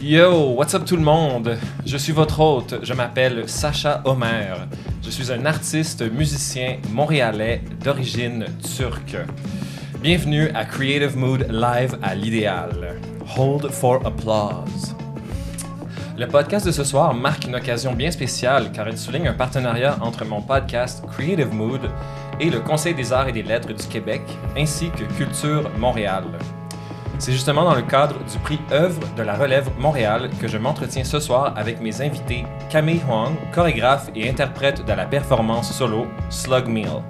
Yo, what's up tout le monde? Je suis votre hôte, je m'appelle Sacha Omer. Je suis un artiste musicien montréalais d'origine turque. Bienvenue à Creative Mood Live à l'Idéal. Hold for applause. Le podcast de ce soir marque une occasion bien spéciale car il souligne un partenariat entre mon podcast Creative Mood et le Conseil des arts et des lettres du Québec, ainsi que Culture Montréal. C'est justement dans le cadre du prix Œuvre de la Relève Montréal que je m'entretiens ce soir avec mes invités Camille Huang, chorégraphe et interprète de la performance solo Slug Meal,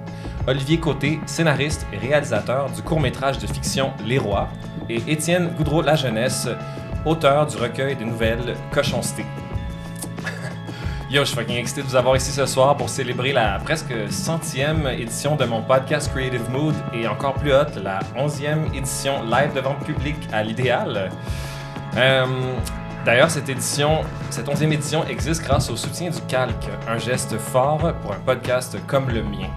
Olivier Côté, scénariste et réalisateur du court-métrage de fiction Les Rois, et Étienne Goudreau-Lajeunesse, auteur du recueil de nouvelles Cochon Cité. Yo, je suis fucking excité de vous avoir ici ce soir pour célébrer la presque 100e édition de mon podcast Creative Mood et encore plus haute, la 11e édition live devant le public à l'Idéal. D'ailleurs, cette 11e édition existe grâce au soutien du Calque, un geste fort pour un podcast comme le mien.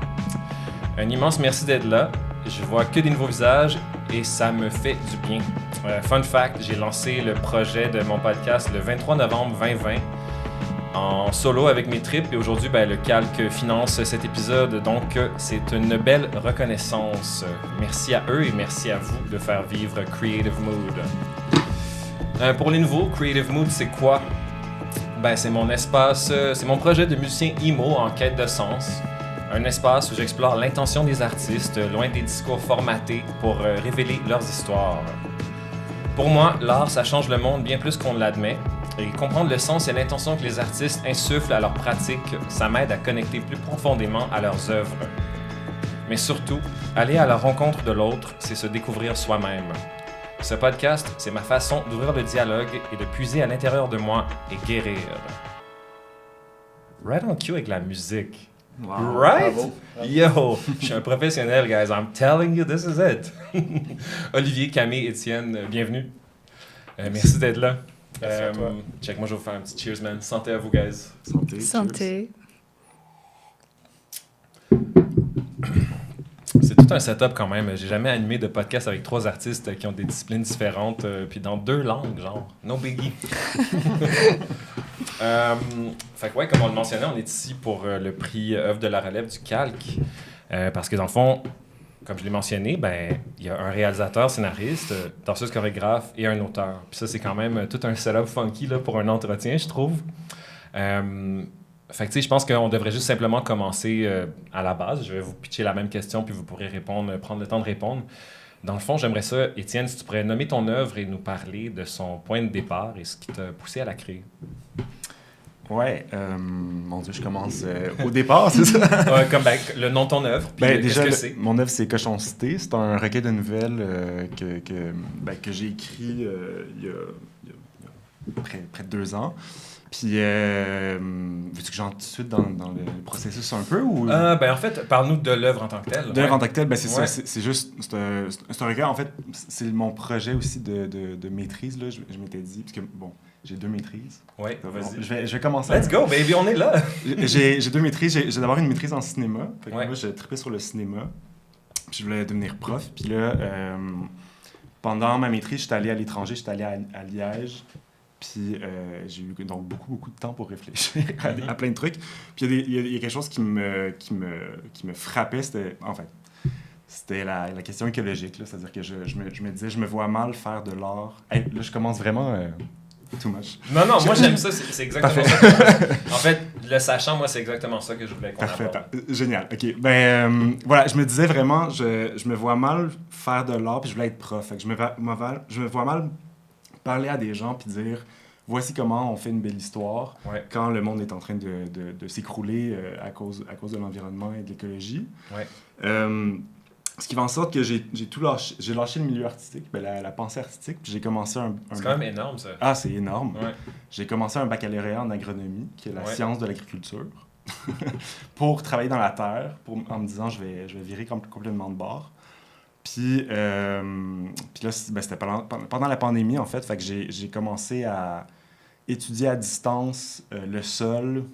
Un immense merci d'être là. Je vois que des nouveaux visages et ça me fait du bien. Fun fact, j'ai lancé le projet de mon podcast le 23 novembre 2020 en solo avec mes tripes et aujourd'hui, le Calque finance cet épisode, donc c'est une belle reconnaissance. Merci à eux et merci à vous de faire vivre Creative Mood. Pour les nouveaux, Creative Mood, c'est quoi? C'est mon espace, c'est mon projet de musicien emo en quête de sens. Un espace où j'explore l'intention des artistes, loin des discours formatés pour révéler leurs histoires. Pour moi, l'art, ça change le monde bien plus qu'on ne l'admet. Et comprendre le sens et l'intention que les artistes insufflent à leur pratique, ça m'aide à connecter plus profondément à leurs œuvres. Mais surtout, aller à la rencontre de l'autre, c'est se découvrir soi-même. Ce podcast, c'est ma façon d'ouvrir le dialogue et de puiser à l'intérieur de moi et guérir. Right on cue avec la musique. Wow, Right? bravo. Yo, je suis un professionnel, guys. I'm telling you, this is it. Olivier, Camille, Étienne, bienvenue. Merci d'être là. Merci à toi. Check, moi je vais vous faire un petit cheers, man. Santé à vous, guys. Santé. Santé. C'est tout un setup quand même. J'ai jamais animé de podcast avec 3 artistes qui ont des disciplines différentes, puis dans 2 langues, genre. No biggie. Fait que ouais, comme on le mentionnait, on est ici pour le prix Œuvre de la Relève du Calque. Parce que dans le fond, comme je l'ai mentionné, il y a un réalisateur, scénariste, danseuse, chorégraphe et un auteur. Puis ça, c'est quand même tout un setup funky là, pour un entretien, je trouve. Fait que tu sais, je pense qu'on devrait juste simplement commencer à la base. Je vais vous pitcher la même question, puis vous pourrez répondre, prendre le temps de répondre. Dans le fond, j'aimerais ça, Étienne, si tu pourrais nommer ton œuvre et nous parler de son point de départ et ce qui t'a poussé à la créer. Ouais, mon Dieu, je commence au départ, c'est ça? Comme le nom de ton œuvre, puis Déjà, qu'est-ce que c'est? mon œuvre, c'est Cochon Cité. C'est un recueil de nouvelles que j'ai écrit il y a près de 2 ans. Puis, veux-tu que j'entre tout de suite dans le processus un peu? Ou... En fait, parle-nous de l'œuvre en tant que telle. De l'œuvre en tant que telle, c'est Ouais. ça. C'est juste... C'est un recueil, en fait, c'est mon projet aussi de maîtrise, là. Je m'étais dit, parce que, bon, j'ai 2 maîtrises. Oui, Bon, vas-y. je vais commencer. Let's go, baby, on est là! J'ai 2 maîtrises. J'ai d'abord une maîtrise en cinéma. Fait que Ouais. moi, j'ai trippé sur le cinéma. Puis je voulais devenir prof. Puis là, pendant ma maîtrise, j'étais allé à l'étranger. J'étais allé à Liège. Puis j'ai eu donc beaucoup de temps pour réfléchir à plein de trucs. Puis il y a quelque chose qui me frappait. C'était la question écologique. Là. C'est-à-dire que je me disais, je me vois mal faire de l'art. Hey, là, je commence vraiment... Too much. Non, moi j'aime ça, c'est exactement Parfait. ça. En fait, le sachant, moi, c'est exactement ça que je voulais qu'on Parfait. aborde. Génial. OK. Voilà, je me disais vraiment, je me vois mal faire de l'art, puis je voulais être prof. Fait que je me vois mal parler à des gens, puis dire, voici comment on fait une belle histoire Ouais. quand le monde est en train de s'écrouler à cause de l'environnement et de l'écologie. Ouais. Ce qui fait en sorte que j'ai tout lâché. J'ai lâché le milieu artistique, la pensée artistique, puis j'ai commencé un C'est quand même énorme, ça. Ah, c'est énorme. Ouais. J'ai commencé un baccalauréat en agronomie, qui est la Ouais. science de l'agriculture, pour travailler dans la terre, en me disant je vais virer complètement de bord. Puis là, c'était pendant la pandémie, en fait que j'ai commencé à étudier à distance le sol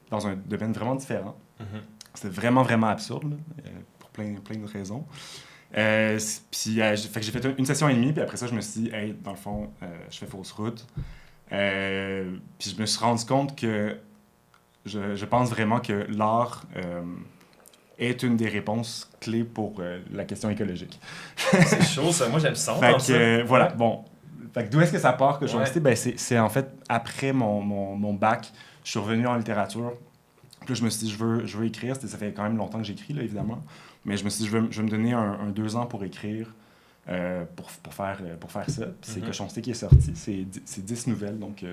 dans un domaine vraiment différent. Mm-hmm. C'était vraiment, vraiment absurde, là, pour plein de raisons. Fait que j'ai fait une session et demie, puis après ça, je me suis dit, hey, dans le fond, je fais fausse route. Puis je me suis rendu compte que je pense vraiment que l'art est une des réponses clés pour la question écologique. C'est chaud, ça. Moi, j'aime ça. Fait que, ça. voilà, Ouais. bon. Fait que d'où est-ce que ça part que je suis Ouais. resté? Ben, c'est en fait, après mon bac, je suis revenu en littérature. Puis là, je me suis dit, je veux écrire. Ça fait quand même longtemps que j'écris, là, évidemment. Mais je me suis dit, je vais me donner un 2 ans pour écrire, pour faire ça. Puis c'est Cochon Cité qui est sorti. C'est 10 nouvelles, donc,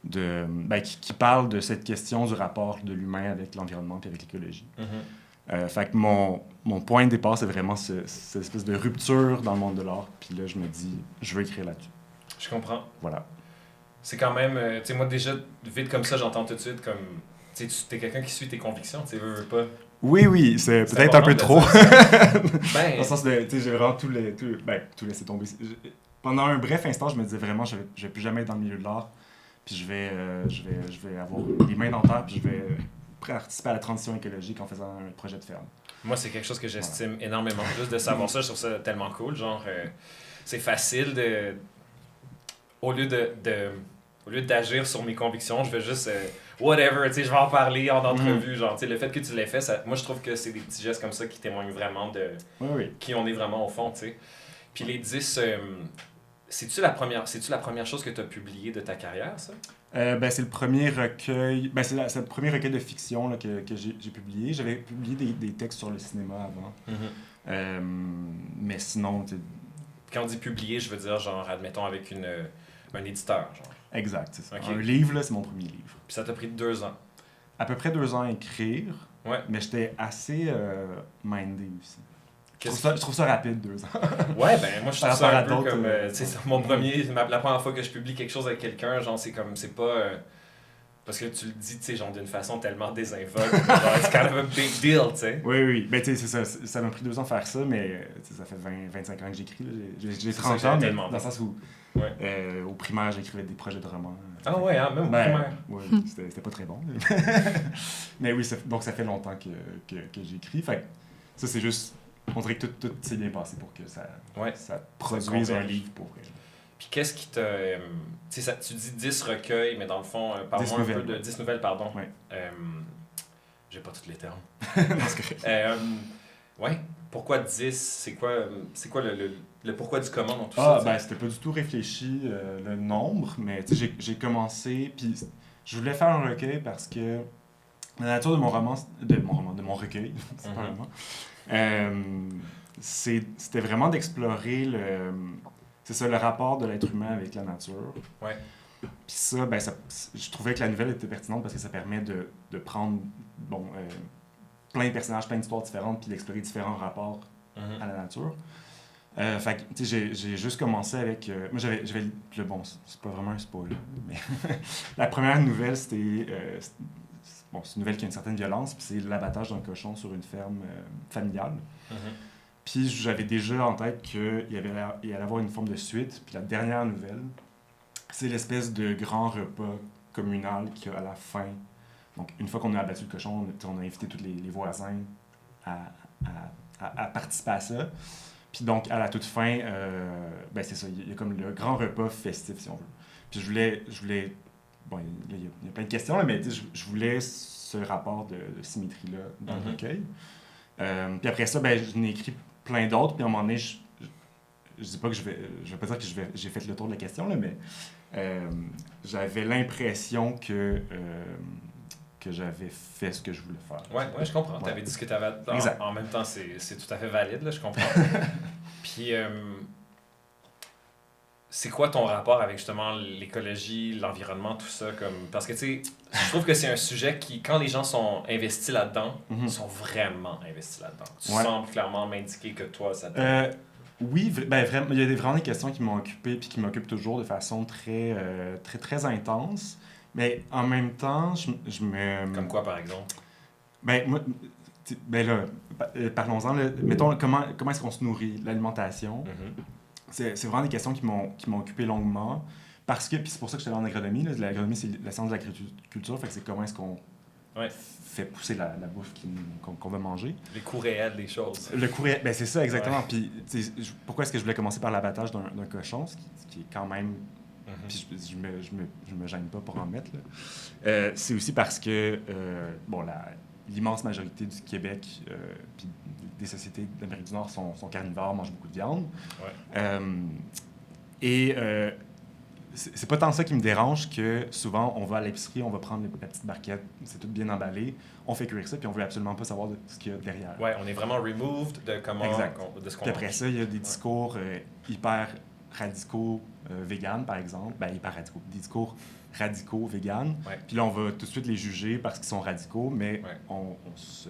qui parlent de cette question du rapport de l'humain avec l'environnement et avec l'écologie. Fait que mon point de départ, c'est vraiment cette espèce de rupture dans le monde de l'art. Puis là, je me dis, je veux écrire là-dessus. Je comprends. Voilà. C'est quand même... tu sais, moi, déjà, vite comme ça, j'entends tout de suite comme... Tu sais, t'es quelqu'un qui suit tes convictions, tu sais, veux pas. Oui, c'est peut-être un peu trop. Ben... Dans le sens de, tu sais, j'ai vraiment tout laissé tomber. Pendant un bref instant, je me disais vraiment, je vais plus jamais être dans le milieu de l'art. Puis je vais avoir les mains dans la terre, puis je vais participer à la transition écologique en faisant un projet de ferme. Moi, c'est quelque chose que j'estime énormément. Juste de savoir ça, je trouve ça tellement cool. Genre, c'est facile de... Au lieu d'agir sur mes convictions, je vais juste... whatever, tu sais, je vais en parler en entrevue. Genre, tu sais, le fait que tu l'aies fait, moi, je trouve que c'est des petits gestes comme ça qui témoignent vraiment de qui on est vraiment au fond, tu sais. Puis les 10... C'est-tu la première chose que tu as publiée de ta carrière, ça? C'est le premier recueil. C'est le premier recueil de fiction là, que j'ai publié. J'avais publié des textes sur le cinéma avant. Mais sinon, quand on dit publier, je veux dire, genre, admettons, avec un éditeur, genre. Exact, c'est ça. Okay. Un livre, là, c'est mon premier livre. Puis ça t'a pris 2 ans? À peu près 2 ans à écrire. Ouais. Mais j'étais assez mindé aussi. Je trouve ça rapide, 2 ans. Ouais, ben moi je trouve ça un peu comme... c'est mon premier... La première fois que je publie quelque chose avec quelqu'un, genre c'est comme... C'est pas... parce que tu le dis, tu sais, genre d'une façon tellement désinvolte. Genre, it's kind of a big deal, tu sais. Oui. Ben, tu sais, c'est ça. Ça m'a pris 2 ans de faire ça, mais ça fait 25 ans que j'écris. J'ai 30 ans, mais dans le sens où... Ouais. Au primaire, j'écrivais des projets de romans. Ah ouais, hein, même au primaire. Oui, c'était pas très bon. Mais oui, donc ça fait longtemps que j'écris. Fait ça, c'est juste... On dirait que tout s'est bien passé pour que ça produise un livre pour vrai. Puis qu'est-ce qui t'a... tu sais, tu dis 10 recueils, mais dans le fond, parle-moi un peu de... 10 nouvelles, pardon. Ouais. J'ai pas tous les termes. Non, c'est correct. Ouais. Pourquoi 10? C'est quoi le pourquoi du comment dans tout ça? C'était pas du tout réfléchi le nombre, mais j'ai commencé, puis je voulais faire un recueil parce que la nature de mon recueil, c'est pas un roman, c'était vraiment d'explorer le rapport de l'être humain avec la nature. Ouais. Puis ça, je trouvais que la nouvelle était pertinente parce que ça permet de prendre plein de personnages, plein d'histoires différentes, puis d'explorer différents rapports à la nature. Fait que, tu sais, j'ai juste commencé avec... moi, j'avais c'est pas vraiment un spoiler, mais la première nouvelle, c'était... c'est une nouvelle qui a une certaine violence, puis c'est l'abattage d'un cochon sur une ferme familiale. Puis j'avais déjà en tête qu'il allait avoir une forme de suite. Puis la dernière nouvelle, c'est l'espèce de grand repas communal qu'il y a à la fin. Donc, une fois qu'on a abattu le cochon, on a invité tous les voisins à participer à ça. Puis donc, à la toute fin, c'est ça, il y a comme le grand repas festif, si on veut. Puis je voulais bon, il y a plein de questions, là, mais je voulais ce rapport de symétrie-là dans le recueil. Puis après ça, je n'ai écrit plein d'autres, puis à un moment donné, je dis pas que je vais pas dire que j'ai fait le tour de la question, là, mais j'avais l'impression que j'avais fait ce que je voulais faire. Ouais, je comprends. Tu avais dit ce que tu avais... En même temps, c'est tout à fait valide, là, je comprends. Puis, c'est quoi ton rapport avec justement l'écologie, l'environnement, tout ça? Parce que, tu sais, je trouve que c'est un sujet qui, quand les gens sont investis là-dedans, ils sont vraiment investis là-dedans. Tu sembles clairement m'indiquer que toi, ça te... Oui, vraiment, il y a vraiment des questions qui m'ont occupé puis qui m'occupent toujours de façon très, très, très intense. Mais en même temps, je me... Comme quoi, par exemple? Parlons-en. Mettons, comment est-ce qu'on se nourrit? L'alimentation. C'est vraiment des questions qui m'ont occupé longuement. Parce que, puis c'est pour ça que j'étais allé en agronomie. L'agronomie, c'est la science de l'agriculture. Fait que c'est comment est-ce qu'on fait pousser la bouffe qu'on va manger. Les coûts réels des choses. Le coût réel, c'est ça, exactement. Puis pourquoi est-ce que je voulais commencer par l'abattage d'un cochon, ce qui est quand même Puis je me gêne pas pour en mettre. Là. C'est aussi parce que, l'immense majorité du Québec puis des sociétés d'Amérique du Nord sont carnivores, mangent beaucoup de viande. Ouais. C'est pas tant ça qui me dérange que souvent, on va à l'épicerie, on va prendre la petite barquette, c'est tout bien emballé, on fait cuire ça, puis on veut absolument pas savoir de ce qu'il y a derrière. Ouais, on est vraiment removed de comment... de ce qu'on Puis après mange. ça, il y a des discours hyper radicaux véganes, par exemple. Ben, hyper radicaux. Des discours radicaux véganes. Ouais. Puis là, on va tout de suite les juger parce qu'ils sont radicaux, mais Ouais. on se...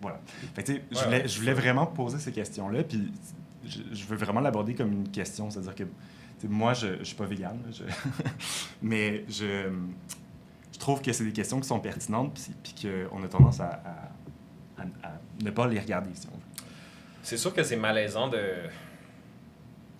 Voilà. Fait que, tu sais, Ouais, je voulais vraiment poser ces questions-là, puis je veux vraiment l'aborder comme une question, c'est-à-dire que moi, je suis pas végane, mais je trouve que c'est des questions qui sont pertinentes puis qu'on a tendance à ne pas les regarder, si on veut. C'est sûr que c'est malaisant de...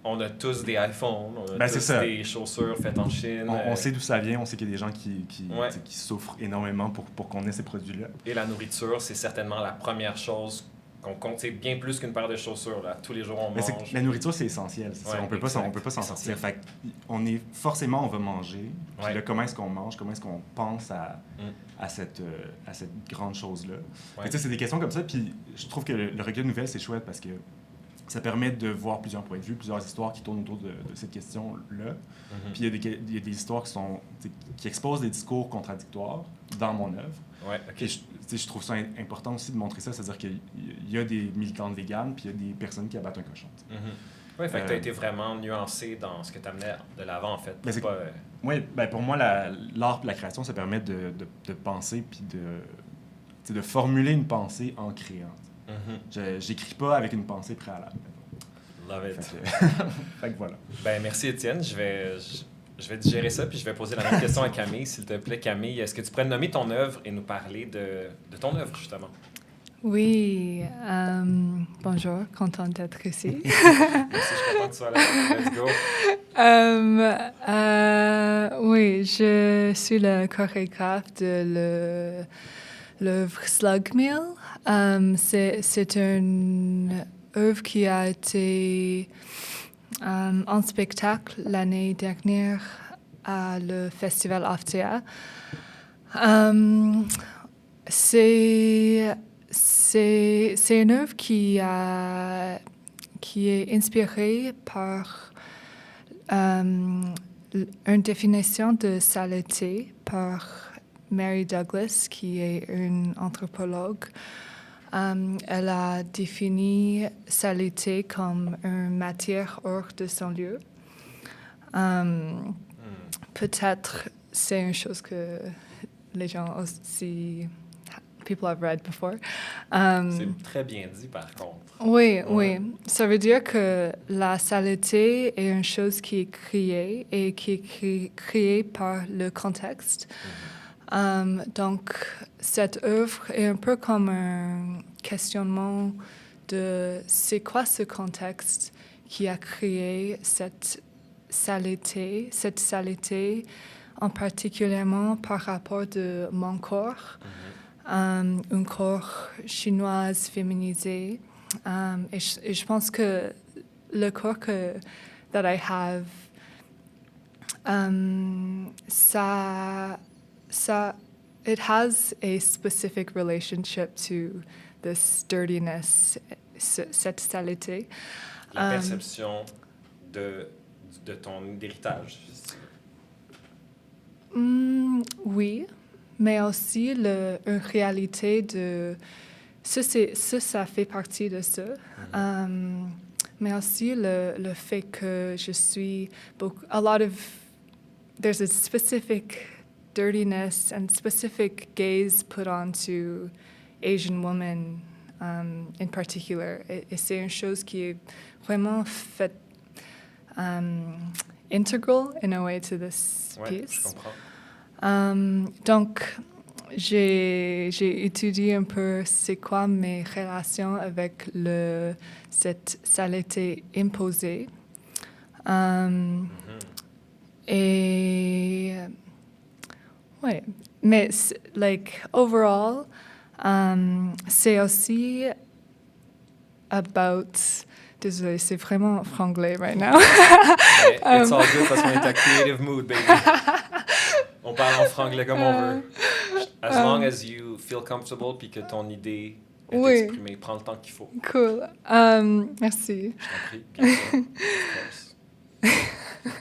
On a tous des iPhones, on a tous des chaussures faites en Chine. On sait d'où ça vient, on sait qu'il y a des gens qui Ouais. souffrent énormément pour qu'on ait ces produits-là. Et la nourriture, c'est certainement la première chose qu'on compte. C'est bien plus qu'une paire de chaussures. Là. Tous les jours, on mange. La nourriture, c'est essentiel. C'est ça. On peut pas s'en sortir. Fait on va manger. Puis là, comment est-ce qu'on mange? Comment est-ce qu'on pense à cette grande chose-là? Ouais. C'est des questions comme ça. Puis je trouve que le recueil de nouvelles, c'est chouette parce que ça permet de voir plusieurs points de vue, plusieurs histoires qui tournent autour de cette question-là. Puis il y a des histoires qui exposent des discours contradictoires dans mon œuvre. Ouais, okay. Je trouve ça important aussi de montrer ça, c'est-à-dire qu'il y a des militantes véganes, puis il y a des personnes qui abattent un cochon. Oui, fait que tu as été vraiment nuancé dans ce que tu amenais de l'avant, en fait. Oui, pour moi, l'art et la création, ça permet de penser, puis de formuler une pensée en créant. J'écris pas avec une pensée préalable. Love it. Fait que voilà. Ben, merci, Étienne. Je vais digérer ça, puis je vais poser la même question à Camille. S'il te plaît, Camille, est-ce que tu pourrais nommer ton œuvre et nous parler de ton œuvre, justement? Oui. Bonjour, contente d'être ici. Merci, je suis contente que tu sois là. Let's go. Oui, je suis le chorégraphe de l'œuvre Slug Meal. C'est une œuvre qui a été en spectacle l'année dernière à le Festival Aftea. C'est une œuvre qui est inspirée par une définition de saleté par Mary Douglas, qui est une anthropologue. Elle a défini saleté comme une matière hors de son lieu. Peut-être c'est une chose que les gens aussi, people have read before. C'est très bien dit, par contre. Oui, oui. Ça veut dire que la saleté est une chose qui est créée et qui est créée par le contexte. Donc, cette œuvre est un peu comme un questionnement de c'est quoi ce contexte qui a créé cette saleté en particulièrement par rapport de mon corps, un corps chinoise féminisé. Et je pense que le corps that I have, it has a specific relationship to this dirtiness, cette saleté. La perception de ton héritage. Oui, mais aussi une réalité de... Ça fait partie de ça. Mais aussi le fait que je suis... There's a specific dirtiness and specific gaze put onto Asian women in particular. Et c'est une chose qui est vraiment faite integral in a way to this piece. Je comprends. Donc, j'ai étudié un peu c'est quoi mes relations avec cette saleté imposée. Et ouais, mais overall, c'est aussi about Désolée, c'est vraiment franglais right now. Mais it's all good parce qu'on est à creative mood, baby. On parle en franglais comme on veut. As long as you feel comfortable puis que ton idée est Oui. exprimée, prends le temps qu'il faut. Cool. Merci. Je t'en prie, bien sûr. Of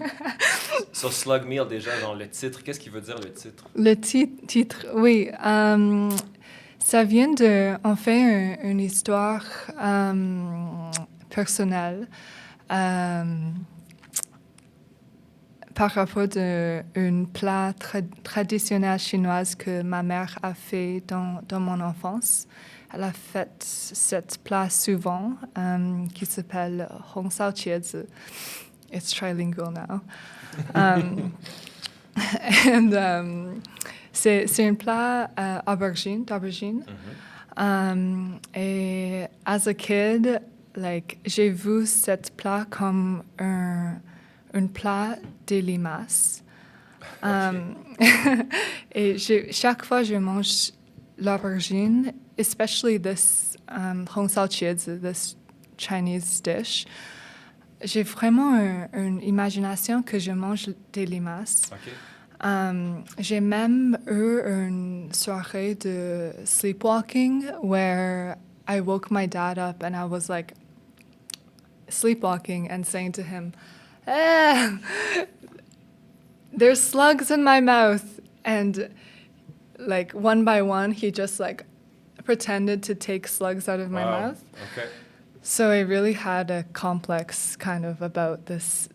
course. Sur Slug Meal, déjà, genre le titre, qu'est-ce qui veut dire le titre? Le titre, oui. Ça vient de, en fait, une histoire personnelle par rapport à un plat traditionnel chinois que ma mère a fait dans mon enfance. Elle a fait cette plat souvent qui s'appelle Hong Sao Qiezi. It's trilingual now. C'est un plat d'aubergine. Et as a kid, like, j'ai vu cette plat comme un plat de limaces. Et chaque fois je mange l'aubergine, especially this Hong Sao Qiezi, this Chinese dish, j'ai vraiment une imagination que je mange des limaces. OK. J'ai même eu une soirée de sleepwalking where I woke my dad up and I was like sleepwalking and saying to him, there's slugs in my mouth. And like one by one, he just like pretended to take slugs out of my mouth. Okay. So I really had a complex kind of about this,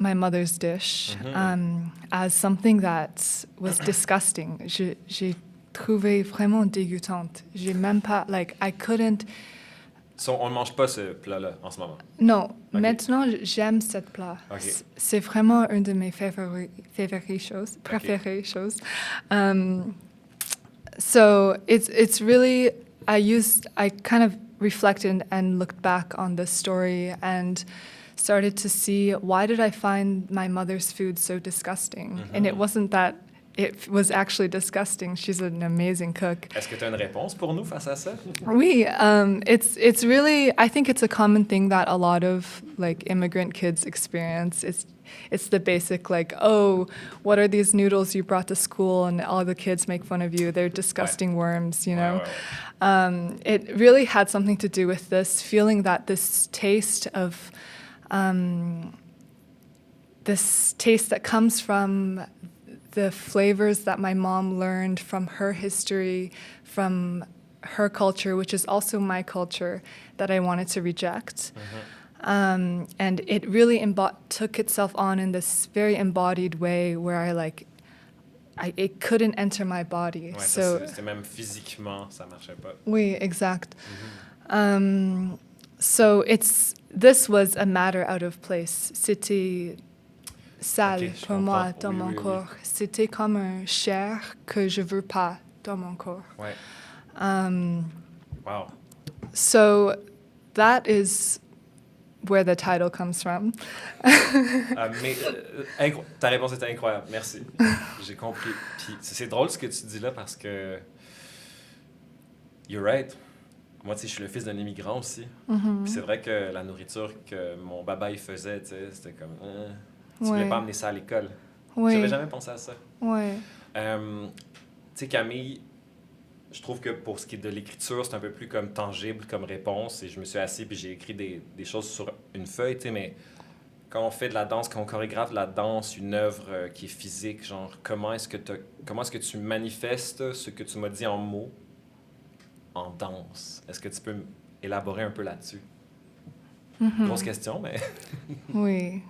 my mother's dish, as something that was disgusting. J'ai trouvé vraiment dégoûtante. J'ai même pas, like, I couldn't... So, on ne mange pas ce plat-là en ce moment? Non, Okay. Maintenant j'aime cette plat. Okay. C'est vraiment une de mes préférées choses. So it's really, I kind of reflected and looked back on this story and started to see, why did I find my mother's food so disgusting? And it wasn't that it was actually disgusting. She's an amazing cook. Est-ce que tu as une réponse pour nous face à ça? Oui, it's really, I think it's a common thing that a lot of like immigrant kids experience. It's the basic like, oh, what are these noodles you brought to school? And all the kids make fun of you. They're disgusting worms, you know? It really had something to do with this feeling that this taste that comes from the flavors that my mom learned from her history, from her culture, which is also my culture, that I wanted to reject. And it really took itself on in this very embodied way where it couldn't enter my body. Ouais, so c'était même physiquement, ça marchait pas. Oui, exact. So this was a matter out of place. C'était sale Ok, je pour moi comprends. dans Oui, mon oui, oui. corps. C'était comme un chair que je veux pas dans mon corps. Ouais. Wow. So that is where the title comes from. Mais ta réponse était incroyable. Merci. J'ai compris. Puis c'est drôle ce que tu dis là parce que you're right. Moi, tu sais, je suis le fils d'un immigrant aussi. Puis c'est vrai que la nourriture que mon baba il faisait, tu sais, c'était comme tu voulais Ouais. pas amener ça à l'école. Oui. J'avais jamais pensé à ça. Ouais. Tu sais, Camille, je trouve que pour ce qui est de l'écriture, c'est un peu plus comme tangible comme réponse. Et je me suis assis puis j'ai écrit des choses sur une feuille, tu sais, mais quand on fait de la danse, quand on chorégraphe de la danse, une œuvre qui est physique, genre, comment est-ce que tu manifestes ce que tu m'as dit en mots en danse? Est-ce que tu peux élaborer un peu là-dessus? Grosse question, mais Oui.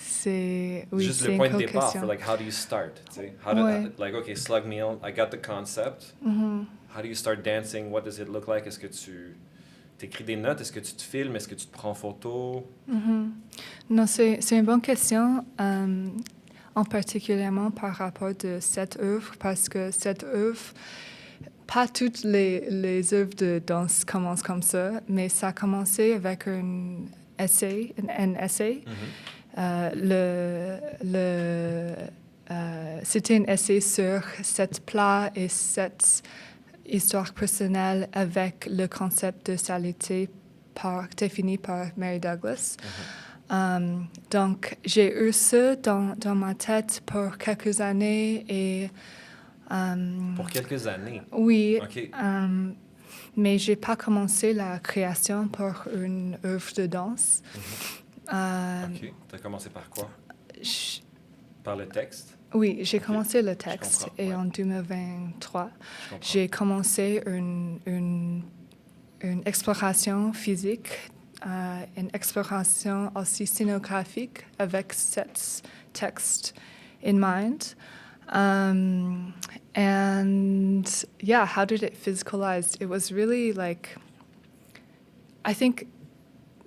C'est juste c'est le une point de cool départ, question. for like, how do you start? Tu sais? Ouais. Like, okay, Slug Meal, I got the concept. How do you start dancing? What does it look like? Est-ce que tu écris des notes? Est-ce que tu te filmes? Est-ce que tu te prends en photo? Non, c'est une bonne question, en particulièrement par rapport de cette œuvre, parce que cette œuvre, pas toutes les œuvres de danse commencent comme ça, mais ça a commencé avec un essai. C'était un essai sur cette plat et cette histoire personnelle avec le concept de saleté définie par Mary Douglas. Donc, j'ai eu ça dans ma tête pour quelques années et... Pour quelques années? Oui. OK. Mais j'ai pas commencé la création pour une œuvre de danse. OK. Tu as commencé par quoi? Par le texte? Oui, j'ai OK. commencé le texte comprends, et ouais. en 2023, Je comprends. j'ai commencé une exploration physique, une exploration aussi scénographique avec cet texte in mind. And yeah, how did it physicalize? It was really like, I think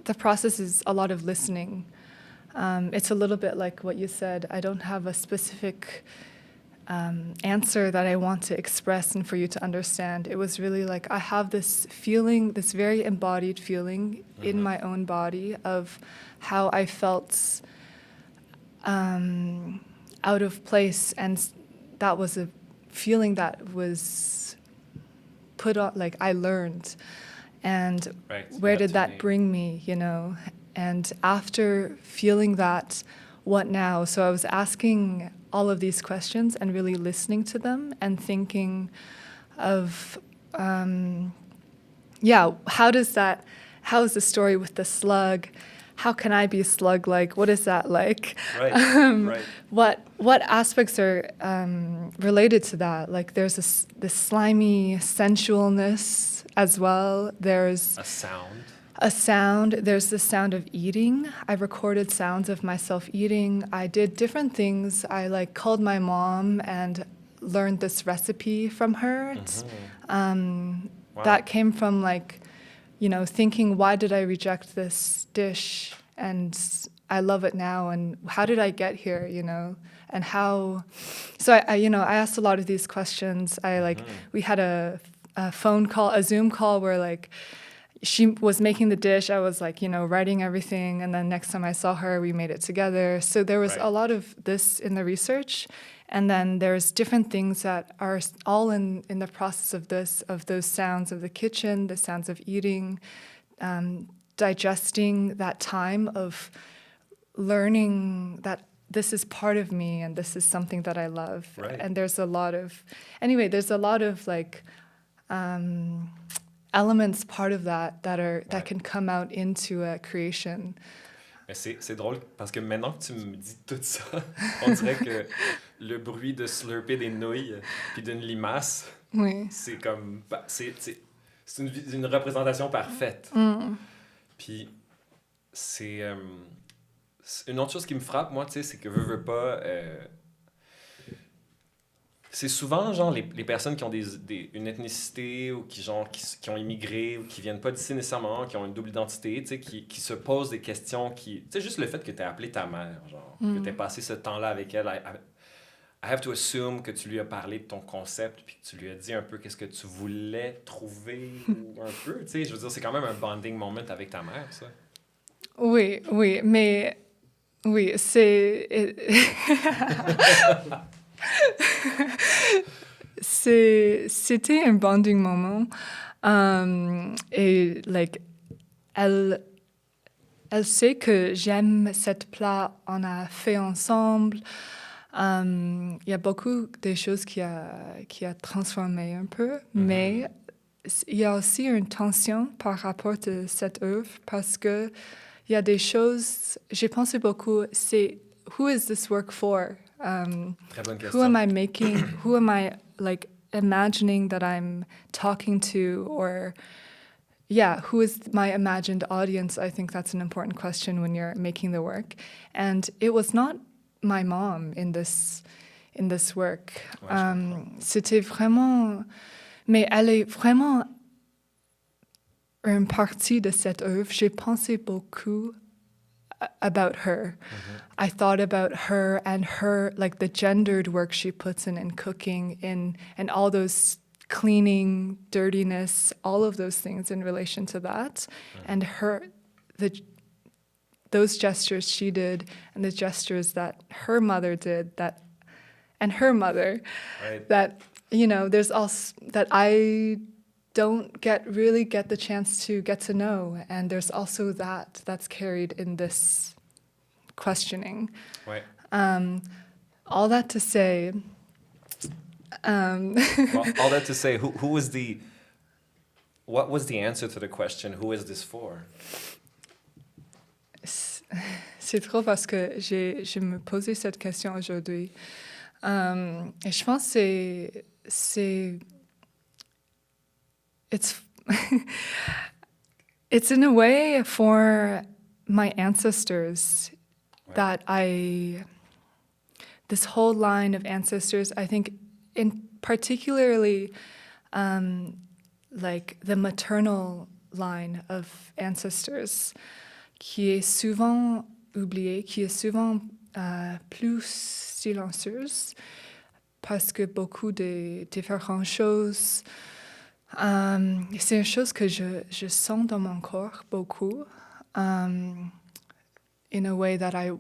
the process is a lot of listening. It's a little bit like what you said. I don't have a specific answer that I want to express and for you to understand. It was really like I have this feeling, this very embodied feeling in my own body of how I felt out of place, and that was a feeling that was put on, like I learned. And Right. where Yeah, did to that me. bring me, you know? And after feeling that, what now? So I was asking all of these questions and really listening to them and thinking of, how is the story with the slug? How can I be slug-like? What is that like? Right, right. What aspects are related to that? Like there's this slimy sensualness as well. There's A sound. a sound. There's the sound of eating. I recorded sounds of myself eating. I did different things. I like called my mom and learned this recipe from her. Wow. That came from like, you know, thinking, why did I reject this dish? And I love it now. And how did I get here, you know? And how... So, I asked a lot of these questions. We had a phone call, a Zoom call where like, she was making the dish. I was like, you know, writing everything. And then next time I saw her, we made it together. So there was Right. a lot of this in the research. And then there's different things that are all in the process of this, of those sounds of the kitchen, the sounds of eating, digesting that time of learning that this is part of me and this is something that I love. Right. And there's a lot of like elements part of that Ouais. can come out into a creation. Mais c'est drôle parce que maintenant que tu me dis tout ça, on dirait que le bruit de slurper des nouilles puis d'une limace, Oui. c'est comme... C'est une représentation parfaite. Puis c'est une autre chose qui me frappe, moi, tu sais, c'est que veux pas... c'est souvent, genre, les personnes qui ont une ethnicité ou qui ont immigré ou qui viennent pas d'ici nécessairement, qui ont une double identité, tu sais, qui se posent des questions qui... Tu sais, juste le fait que tu aies appelé ta mère, genre, que tu aies passé ce temps-là avec elle, I have to assume que tu lui as parlé de ton concept puis que tu lui as dit un peu qu'est-ce que tu voulais trouver ou un peu, tu sais, je veux dire, c'est quand même un bonding moment avec ta mère, ça. Oui, mais... Oui, c'est... C'était un bonding moment. Et like, elle sait que j'aime cette plat, on a fait ensemble. Il y a beaucoup de choses qui a transformé un peu, mais il y a aussi une tension par rapport à cette œuvre parce que il y a des choses, j'ai pensé beaucoup, c'est who is this work for? Très bonne question. Who am I making? Who am I like imagining that I'm talking to? Or who is my imagined audience? I think that's an important question when you're making the work. And it was not my mom in this work. Ouais, C'était vraiment, mais elle est vraiment une partie de cette œuvre. J'ai pensé beaucoup about her. I thought about her and her, like the gendered work she puts in cooking, and all those cleaning, dirtiness, all of those things in relation to that. And those gestures she did and the gestures that her mother did, and her mother, Right. that, you know, there's also that I don't really get the chance to get to know. And there's also that's carried in this questioning. Ouais. All that to say, Well, all that to say, what was the answer to the question, who is this for? c'est drôle parce que je me posais cette question aujourd'hui. Et je pense que it's it's in a way for my ancestors that this whole line of ancestors, I think in particularly like the maternal line of ancestors qui est souvent oubliée, qui est souvent plus silencieuse parce que beaucoup de différentes choses. C'est une chose que je sens dans mon corps beaucoup. In a way that I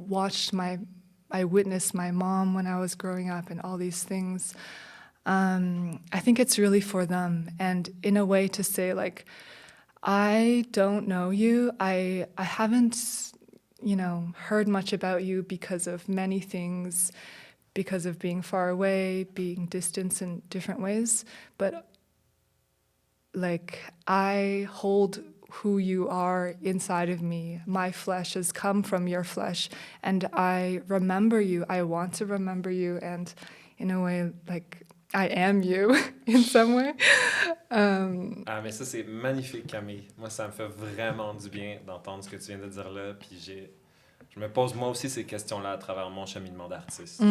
witnessed my mom when I was growing up and all these things. I think it's really for them. And in a way to say, like, I don't know you. I haven't, heard much about you because of many things, because of being far away, being distant in different ways. But, like, I hold who you are inside of me. My flesh has come from your flesh, and I remember you. I want to remember you, and in a way, like, I am you in some way. Ah, mais ça, c'est magnifique, Camille. Moi, ça me fait vraiment du bien d'entendre ce que tu viens de dire là. Puis je me pose moi aussi ces questions-là à travers mon cheminement d'artiste.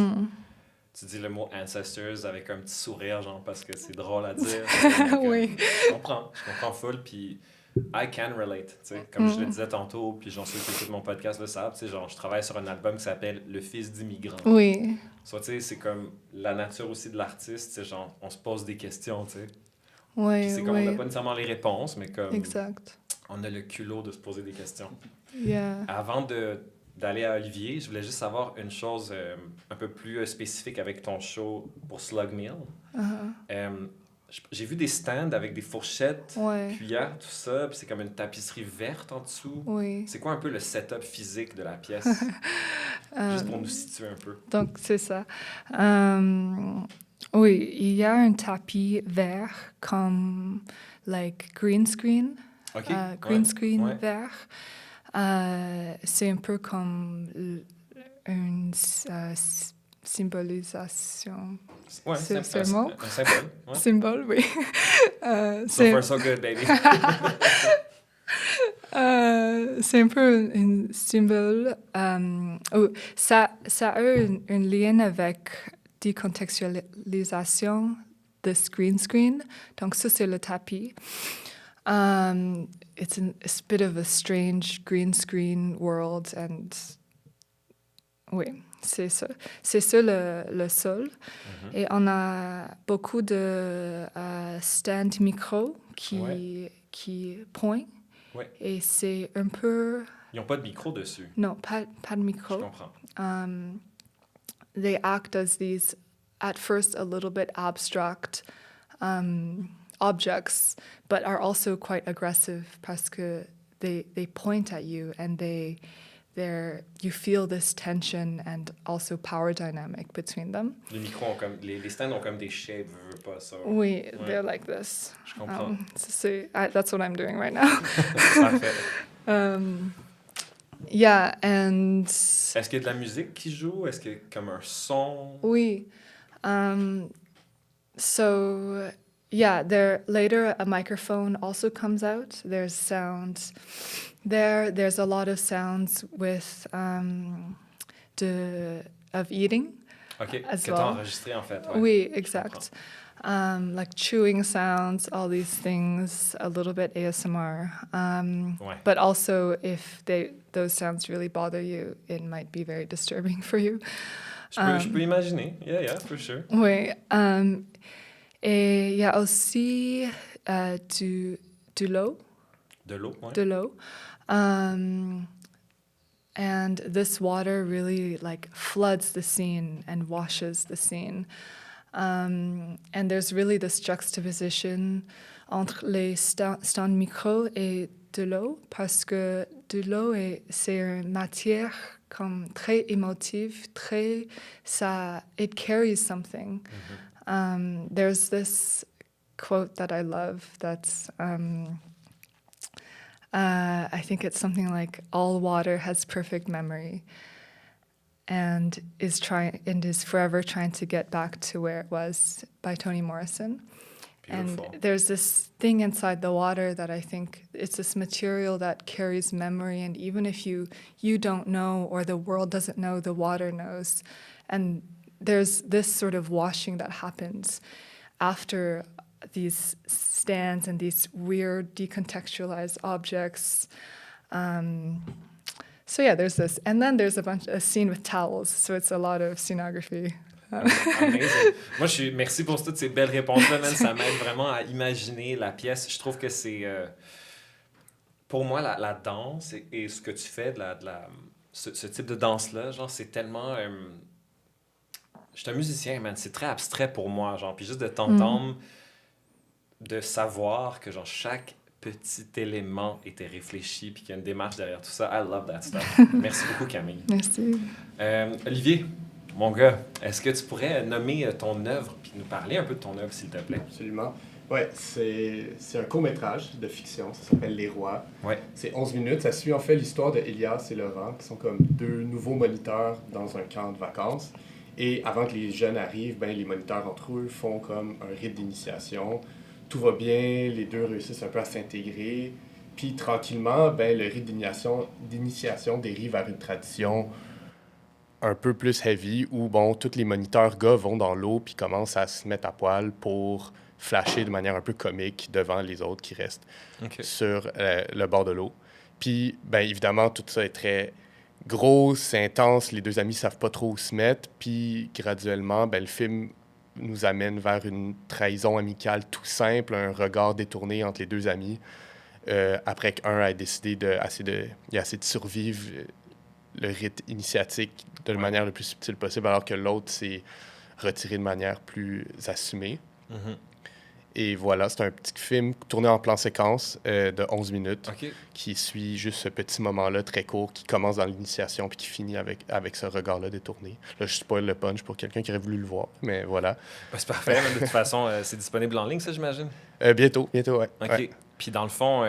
Tu dis le mot ancestors avec un petit sourire, genre, parce que c'est drôle à dire. Oui. Je comprends full, puis I can relate, tu sais, comme je le disais tantôt, puis genre ceux qui écoutent mon podcast le savent, tu sais, genre je travaille sur un album qui s'appelle Le Fils d'immigrants. Oui. Soit, tu sais, c'est comme la nature aussi de l'artiste, c'est genre on se pose des questions, tu sais. Oui, Puis c'est comme on n'a pas nécessairement les réponses, mais comme exact. On a le culot de se poser des questions. Yeah. Avant d'aller à Olivier, je voulais juste savoir une chose un peu plus spécifique avec ton show pour Slug Meal. J'ai vu des stands avec des fourchettes, cuillères, tout ça, puis c'est comme une tapisserie verte en dessous. Oui. C'est quoi un peu le setup physique de la pièce? Juste pour nous situer un peu. Donc, c'est ça. Oui, il y a un tapis vert comme like green screen. Okay. Green screen vert. C'est un peu comme une symbolisation. Ouais, c'est un mot. Un symbole. Ouais. Symbole, oui. So far, so good, baby. C'est un peu un symbole. Ça a un lien avec décontextualisation de screen. Donc, ça, c'est le tapis. It's a bit of a strange green screen world. And oui, c'est ça. C'est ça le sol. Et on a beaucoup de stand micro qui pointent. Ouais. Et c'est un peu... Ils n'ont pas de micro dessus. Non, pas de micro. Je comprends. They act as these, at first, a little bit abstract objects, but are also quite aggressive parce que they point at you and you feel this tension and also power dynamic between them. Les micros ont comme... Les stands ont comme des shapes, veux pas ça. Oui, they're like this. Je comprends. That's what I'm doing right now. Parfait. Yeah, and... Est-ce qu'il y a de la musique qui joue? Est-ce qu'il y a comme un son? Oui. So, yeah, later a microphone also comes out. There's sound there. There's a lot of sounds with of eating. OK, as que well. t'as enregistré en fait. Ouais. Oui, exact. Like chewing sounds, all these things, a little bit ASMR. But also, if those sounds really bother you, it might be very disturbing for you. Je peux imaginer. Yeah, for sure. Oui. Et il y a aussi de l'eau. De l'eau, ouais. De l'eau. And this water really like floods the scene and washes the scene. And there's really this juxtaposition entre les stands micro et de l'eau, parce que de l'eau, c'est une matière comme très émotive, it carries something. There's this quote that I love that's, I think it's something like, all water has perfect memory and is forever trying to get back to where it was, by Toni Morrison. Beautiful. And there's this thing inside the water that I think it's this material that carries memory, and even if you don't know, or the world doesn't know, the water knows. And there's this sort of washing that happens after these stands and these weird decontextualized objects. So yeah, there's this. And then there's a scene with towels, so it's a lot of scenography. Amazing. Moi, merci pour toutes ces belles réponses-là, man. Ça m'aide vraiment à imaginer la pièce. Je trouve que c'est... pour moi, la danse et ce que tu fais, ce type de danse-là, genre, c'est tellement... je suis un musicien, man. C'est très abstrait pour moi, genre. Puis juste de t'entendre, de savoir que, genre, chaque petit élément était réfléchi puis qu'il y a une démarche derrière tout ça. I love that stuff. Merci beaucoup, Camille. Merci. Olivier, mon gars, est-ce que tu pourrais nommer ton œuvre puis nous parler un peu de ton œuvre, s'il te plaît? Absolument. Ouais, c'est un court-métrage de fiction, ça s'appelle Les Rois. Ouais. C'est 11 minutes, ça suit en fait l'histoire de Elias et Laurent, qui sont comme deux nouveaux moniteurs dans un camp de vacances. Et avant que les jeunes arrivent, ben, les moniteurs entre eux font comme un rite d'initiation. Tout va bien, les deux réussissent un peu à s'intégrer. Puis tranquillement, ben, le rite d'initiation dérive vers une tradition un peu plus heavy, où bon, tous les moniteurs gars vont dans l'eau puis commencent à se mettre à poil pour flasher de manière un peu comique devant les autres qui restent sur le bord de l'eau. Puis, bien évidemment, tout ça est très gros, c'est intense, les deux amis ne savent pas trop où se mettre, puis graduellement, ben, le film nous amène vers une trahison amicale tout simple, un regard détourné entre les deux amis, après qu'un a décidé de survivre le rite initiatique de la manière la plus subtile possible, alors que l'autre s'est retiré de manière plus assumée. Mm-hmm. Et voilà, c'est un petit film tourné en plan séquence de 11 minutes qui suit juste ce petit moment-là très court qui commence dans l'initiation puis qui finit avec ce regard-là détourné. Là, je spoil le punch pour quelqu'un qui aurait voulu le voir, mais voilà. Ben, c'est parfait. De toute façon, c'est disponible en ligne, ça, j'imagine? Bientôt, ouais. OK. Ouais. Puis dans le fond,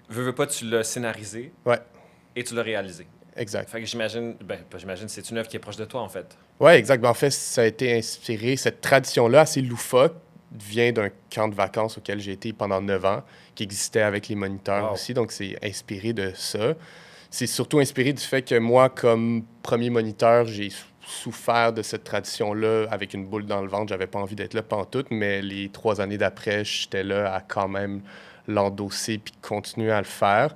veux pas, tu l'as scénarisé et tu l'as réalisé. Exact. Fait que j'imagine, c'est une œuvre qui est proche de toi, en fait. Oui, exact. En fait, ça a été inspiré, cette tradition-là, assez loufoque, vient d'un camp de vacances auquel j'ai été pendant 9 ans, qui existait avec les moniteurs aussi. Donc, c'est inspiré de ça. C'est surtout inspiré du fait que moi, comme premier moniteur, j'ai souffert de cette tradition-là avec une boule dans le ventre. J'avais pas envie d'être là pantoute, mais les 3 années d'après, j'étais là à quand même l'endosser puis continuer à le faire.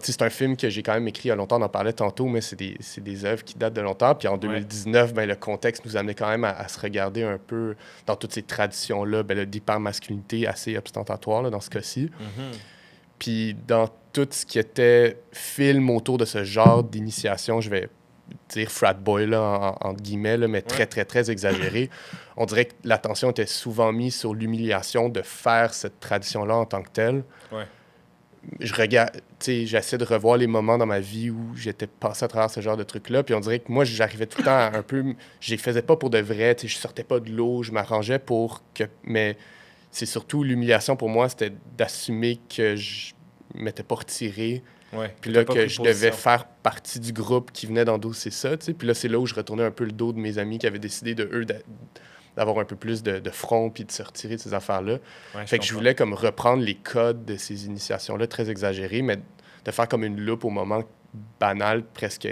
C'est un film que j'ai quand même écrit il y a longtemps, on en parlait tantôt, mais c'est des œuvres qui datent de longtemps. Puis en 2019, ben, le contexte nous amenait quand même à se regarder un peu dans toutes ces traditions-là, d'hypermasculinité assez ostentatoire là, dans ce cas-ci. Mm-hmm. Puis dans tout ce qui était film autour de ce genre d'initiation, je vais dire frat boy, là, entre guillemets, là, mais très, très, très exagéré. On dirait que l'attention était souvent mise sur l'humiliation de faire cette tradition-là en tant que telle. Ouais. J'essaie de revoir les moments dans ma vie où j'étais passé à travers ce genre de trucs-là, puis on dirait que moi, j'arrivais tout le temps à un peu... Je les faisais pas pour de vrai, je sortais pas de l'eau, je m'arrangeais pour que... Mais c'est surtout l'humiliation pour moi, c'était d'assumer que je m'étais pas retiré, puis là, que je devais faire partie du groupe qui venait d'endosser ça, puis là, c'est là où je retournais un peu le dos de mes amis qui avaient décidé d'avoir un peu plus de front puis de se retirer de ces affaires-là. Fait que je voulais comme reprendre les codes de ces initiations-là très exagérées, mais de faire comme une loupe au moment banal, presque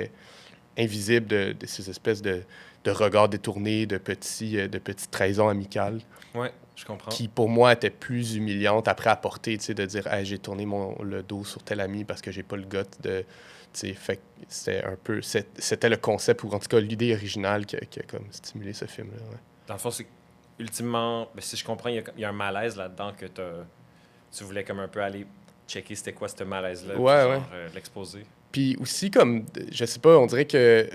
invisible de ces espèces de regards détournés, de petites trahisons amicales. Oui, je comprends. Qui, pour moi, étaient plus humiliantes après à porter, de dire hey, « j'ai tourné le dos sur tel ami parce que j'ai pas le goût de... » Fait que c'était le concept, ou en tout cas l'idée originale qui a comme stimulé ce film-là. Ouais. Dans le fond, c'est ultimement, si je comprends, il y a un malaise là-dedans que tu voulais comme un peu aller checker c'était quoi ce malaise-là, l'exposer. Puis aussi, comme, je sais pas, on dirait que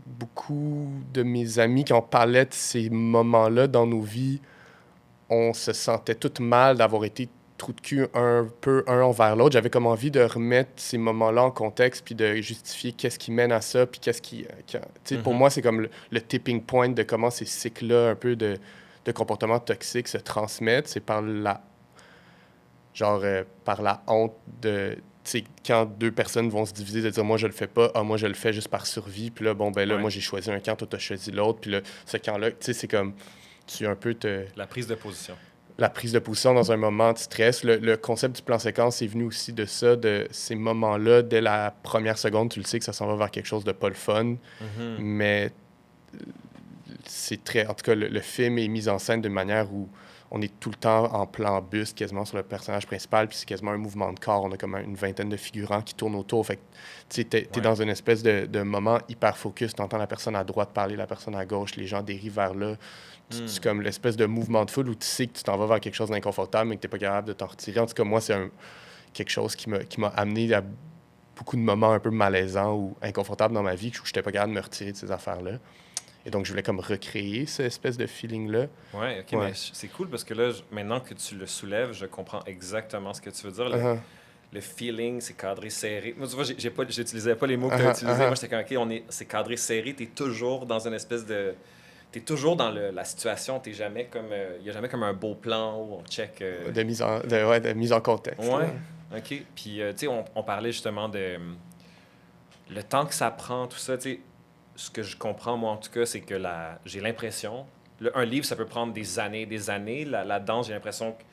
beaucoup de mes amis, quand on parlait de ces moments-là dans nos vies, on se sentait tout mal d'avoir été trou de cul un peu un envers l'autre. J'avais comme envie de remettre ces moments-là en contexte puis de justifier qu'est-ce qui mène à ça puis qu'est-ce qui... tu sais, pour moi, c'est comme le tipping point de comment ces cycles-là un peu de comportements toxiques se transmettent. C'est par la... par la honte de... Tu sais, quand deux personnes vont se diviser, de dire « moi, je le fais pas »,« ah, moi, je le fais juste par survie », puis là, bon, ben là, moi, j'ai choisi un camp, toi, t'as choisi l'autre, puis là, ce camp-là, tu sais, c'est comme... Tu un peu te... La prise de position. La prise de position dans un moment de stress. Le concept du plan séquence est venu aussi de ça, de ces moments-là. Dès la première seconde, tu le sais que ça s'en va vers quelque chose de pas le fun. Mais c'est très... En tout cas, le film est mis en scène d'une manière où on est tout le temps en plan buste, quasiment sur le personnage principal, puis c'est quasiment un mouvement de corps. On a comme une vingtaine de figurants qui tournent autour. Fait que tu sais, t'es dans une espèce de moment hyper focus. T'entends la personne à droite parler, la personne à gauche, les gens dérivent vers là. C'est comme l'espèce de mouvement de foule où tu sais que tu t'en vas vers quelque chose d'inconfortable, mais que tu n'es pas capable de t'en retirer. En tout cas, moi, c'est quelque chose qui m'a amené à beaucoup de moments un peu malaisants ou inconfortables dans ma vie, où je n'étais pas capable de me retirer de ces affaires-là. Et donc, je voulais comme recréer cette espèce de feeling-là. Oui, OK, mais c'est cool parce que là, maintenant que tu le soulèves, je comprends exactement ce que tu veux dire. Le feeling, c'est cadré serré. Moi, tu vois, j'utilisais pas les mots que tu as utilisés. Moi, j'étais comme, OK, c'est cadré serré. Tu es toujours dans une espèce de... T'es toujours dans la situation, t'es jamais comme... Il n'y a jamais comme un beau plan où on check... De mise en contexte. Ouais, OK. Puis, tu sais, on parlait justement de... le temps que ça prend, tout ça, tu sais, ce que je comprends, moi, en tout cas, c'est que j'ai l'impression... un livre, ça peut prendre des années, des années. La danse, j'ai l'impression que...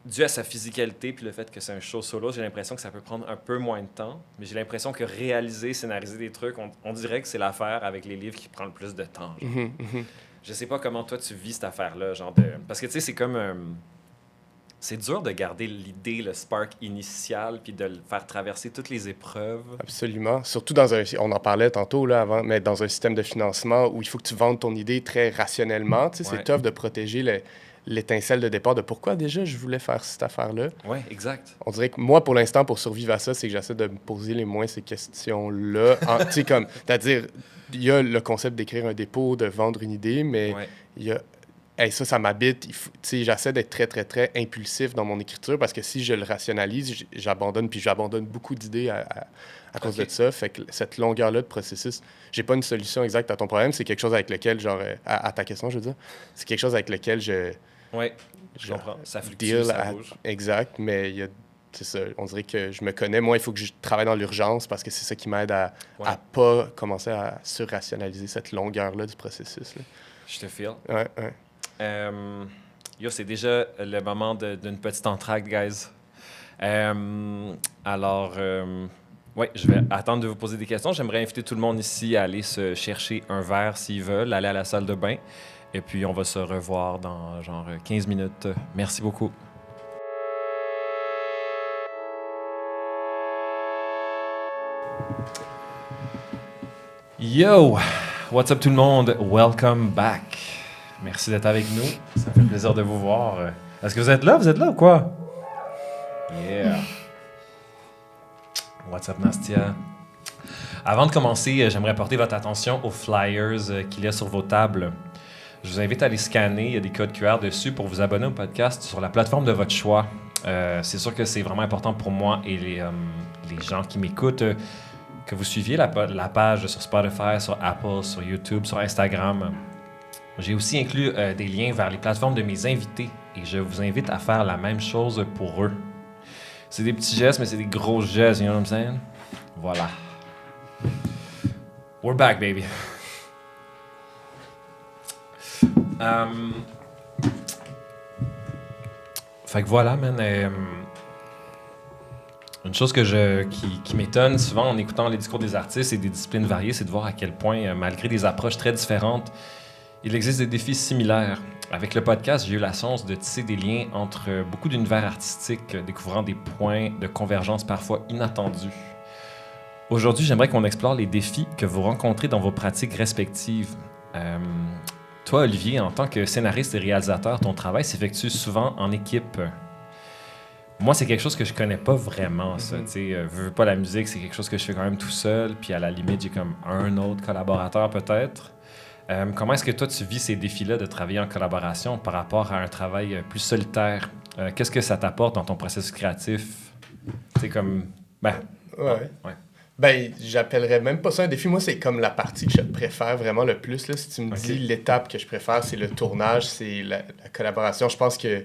Dû à sa physicalité puis le fait que c'est un show solo, j'ai l'impression que ça peut prendre un peu moins de temps. Mais j'ai l'impression que réaliser, scénariser des trucs, on dirait que c'est l'affaire avec les livres qui prend le plus de temps. Je sais pas comment toi tu vis cette affaire-là. Parce que tu sais, c'est comme... C'est dur de garder l'idée, le spark initial, puis de le faire traverser toutes les épreuves. Absolument. Surtout on en parlait tantôt là, avant, mais dans un système de financement où il faut que tu vendes ton idée très rationnellement. Tu sais, c'est tough de protéger l'étincelle de départ de pourquoi déjà je voulais faire cette affaire-là. Oui, exact. On dirait que moi, pour l'instant, pour survivre à ça, c'est que j'essaie de me poser les moins ces questions-là. Tu sais, comme, c'est-à-dire, il y a le concept d'écrire un dépôt, de vendre une idée, mais il y a... ça m'habite. Tu sais, j'essaie d'être très, très, très impulsif dans mon écriture parce que si je le rationalise, j'abandonne, puis j'abandonne beaucoup d'idées à cause de ça. Fait que cette longueur-là de processus, j'ai pas une solution exacte à ton problème. C'est quelque chose avec lequel, à ta question, je veux dire, c'est quelque chose avec lequel Oui, je comprends. Ça fluctue, ça bouge. Exact, mais c'est ça. On dirait que je me connais. Moi, il faut que je travaille dans l'urgence parce que c'est ça qui m'aide à pas commencer à surrationaliser cette longueur-là du processus. Là. Je te file. Ouais. C'est déjà le moment d'une petite entracte, guys. Alors, je vais attendre de vous poser des questions. J'aimerais inviter tout le monde ici à aller se chercher un verre s'ils veulent, aller à la salle de bain. Et puis, on va se revoir dans 15 minutes. Merci beaucoup. Yo! What's up tout le monde? Welcome back. Merci d'être avec nous. Ça me fait plaisir de vous voir. Est-ce que vous êtes là? Vous êtes là ou quoi? Yeah. What's up, Nastia? Avant de commencer, j'aimerais porter votre attention aux flyers qu'il y a sur vos tables. Je vous invite à les scanner. Il y a des codes QR dessus pour vous abonner au podcast sur la plateforme de votre choix. C'est sûr que c'est vraiment important pour moi et les gens qui m'écoutent que vous suiviez la page sur Spotify, sur Apple, sur YouTube, sur Instagram. J'ai aussi inclus des liens vers les plateformes de mes invités et je vous invite à faire la même chose pour eux. C'est des petits gestes, mais c'est des gros gestes, you know what I'm saying? Voilà. We're back, baby. Fait que voilà, man. Une chose qui m'étonne souvent en écoutant les discours des artistes et des disciplines variées, c'est de voir à quel point, malgré des approches très différentes, il existe des défis similaires. Avec le podcast, j'ai eu la chance de tisser des liens entre beaucoup d'univers artistiques, découvrant des points de convergence parfois inattendus. Aujourd'hui, j'aimerais qu'on explore les défis que vous rencontrez dans vos pratiques respectives. Toi, Olivier, en tant que scénariste et réalisateur, ton travail s'effectue souvent en équipe. moi, c'est quelque chose que je connais pas vraiment, ça. Tu sais, veux pas la musique, c'est quelque chose que je fais quand même tout seul. Puis à la limite, j'ai comme un autre collaborateur peut-être. Comment est-ce que toi, tu vis ces défis-là de travailler en collaboration par rapport à un travail plus solitaire? Qu'est-ce que ça t'apporte dans ton processus créatif? C'est comme... Ben, Ouais. ouais. Ben, j'appellerais même pas ça un défi. Moi, c'est comme la partie que je préfère vraiment le plus. Là. Si tu me dis l'étape que je préfère, c'est le tournage, c'est la collaboration. Je pense que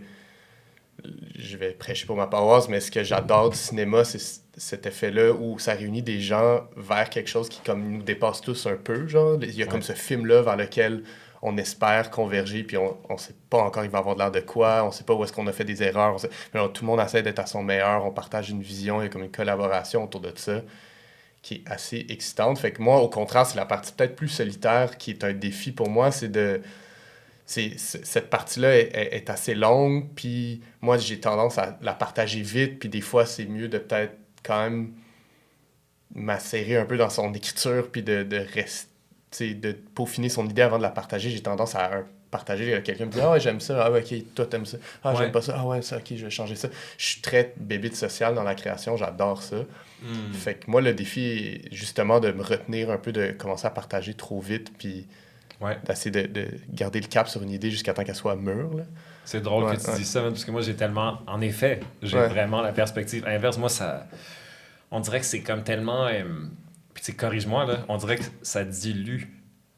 je vais prêcher pour ma paroisse, mais ce que j'adore du cinéma, c'est cet effet-là où ça réunit des gens vers quelque chose qui comme nous dépasse tous un peu. Genre. Il y a comme ce film-là vers lequel on espère converger, puis on sait pas encore il va avoir de l'air de quoi, on sait pas où est-ce qu'on a fait des erreurs. Mais tout le monde essaie d'être à son meilleur, on partage une vision, il y a comme une collaboration autour de ça qui est assez excitante. Fait que moi, au contraire, c'est la partie peut-être plus solitaire qui est un défi pour moi, cette partie-là est assez longue, puis moi, j'ai tendance à la partager vite, puis des fois, c'est mieux de peut-être quand même m'asserrer un peu dans son écriture, puis de peaufiner son idée avant de la partager. J'ai tendance à partager avec quelqu'un, me dire « Ah ouais, j'aime ça. Ah ouais, OK, toi, t'aimes ça. Ah, j'aime pas ça. Ah ouais, ça, OK, je vais changer ça. » Je suis très bébite sociale dans la création, j'adore ça. Fait que moi, le défi est justement de me retenir un peu, de commencer à partager trop vite, puis d'essayer de garder le cap sur une idée jusqu'à temps qu'elle soit mûre. Là. C'est drôle que tu dis ça, parce que moi, j'ai tellement... En effet, j'ai vraiment la perspective inverse. Moi, ça... On dirait que c'est comme tellement... Puis tu sais, corrige-moi, là. On dirait que ça dilue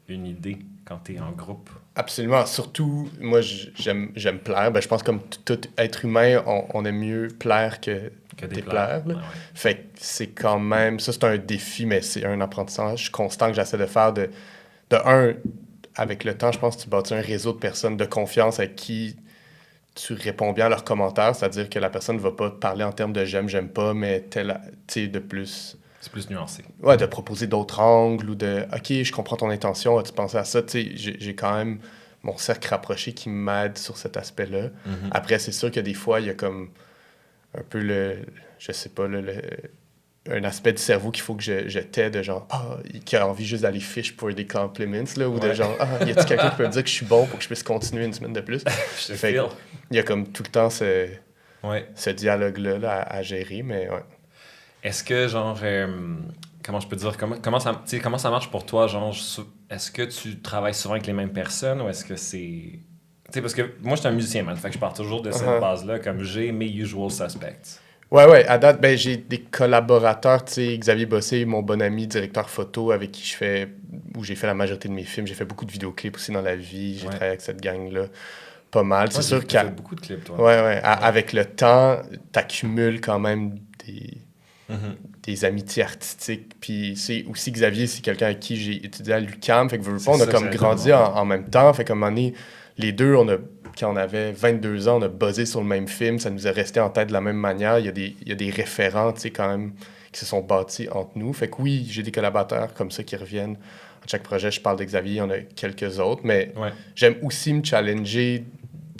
une idée quand t'es en groupe. Absolument. Surtout, moi, j'aime plaire. Ben, je pense que comme tout être humain, on aime mieux plaire que déplaire. Fait que c'est quand même... Ça, c'est un défi, mais c'est un apprentissage constant que j'essaie de faire. De un, avec le temps, je pense que tu bâtis un réseau de personnes de confiance avec qui tu réponds bien à leurs commentaires. C'est-à-dire que la personne ne va pas te parler en termes de j'aime pas, mais tu sais, de plus... C'est plus nuancé. Ouais, de proposer d'autres angles ou de « OK, je comprends ton intention, as-tu pensé à ça? » Tu sais, j'ai quand même mon cercle rapproché qui m'aide sur cet aspect-là. Après, c'est sûr que des fois, il y a comme un peu je sais pas, un aspect du cerveau qu'il faut que je t'aide, genre qui a envie juste d'aller fiche pour des compliments, là, ou de genre y a-t-il quelqu'un qui peut me dire que je suis bon pour que je puisse continuer une semaine de plus? Je te feel. Il y a comme tout le temps ce dialogue-là là, à gérer, mais ouais. Est-ce que, genre, comment je peux dire, comment ça marche pour toi, genre, est-ce que tu travailles souvent avec les mêmes personnes ou est-ce que c'est... Tu sais, parce que moi, je suis un musicien, man, fait que je pars toujours de cette base-là, comme j'ai mes usual suspects. Ouais, à date, ben, j'ai des collaborateurs, tu sais, Xavier Bossé, mon bon ami, directeur photo, avec qui j'ai fait la majorité de mes films. J'ai fait beaucoup de vidéoclips aussi dans la vie, j'ai travaillé avec cette gang-là pas mal. C'est sûr qu'il y a beaucoup de clips, toi. Ouais. Avec le temps, t'accumules quand même des amitiés artistiques. Puis c'est aussi Xavier, c'est quelqu'un avec qui j'ai étudié à l'UQAM. Fait que on a comme grandi en même temps. Fait qu'à un moment donné, les deux, quand on avait 22 ans, on a buzzé sur le même film. Ça nous est resté en tête de la même manière. Il y a des référents, tu sais, quand même, qui se sont bâtis entre nous. Fait que oui, j'ai des collaborateurs comme ça qui reviennent. À chaque projet, je parle de Xavier, il y en a quelques autres. Mais j'aime aussi me challenger.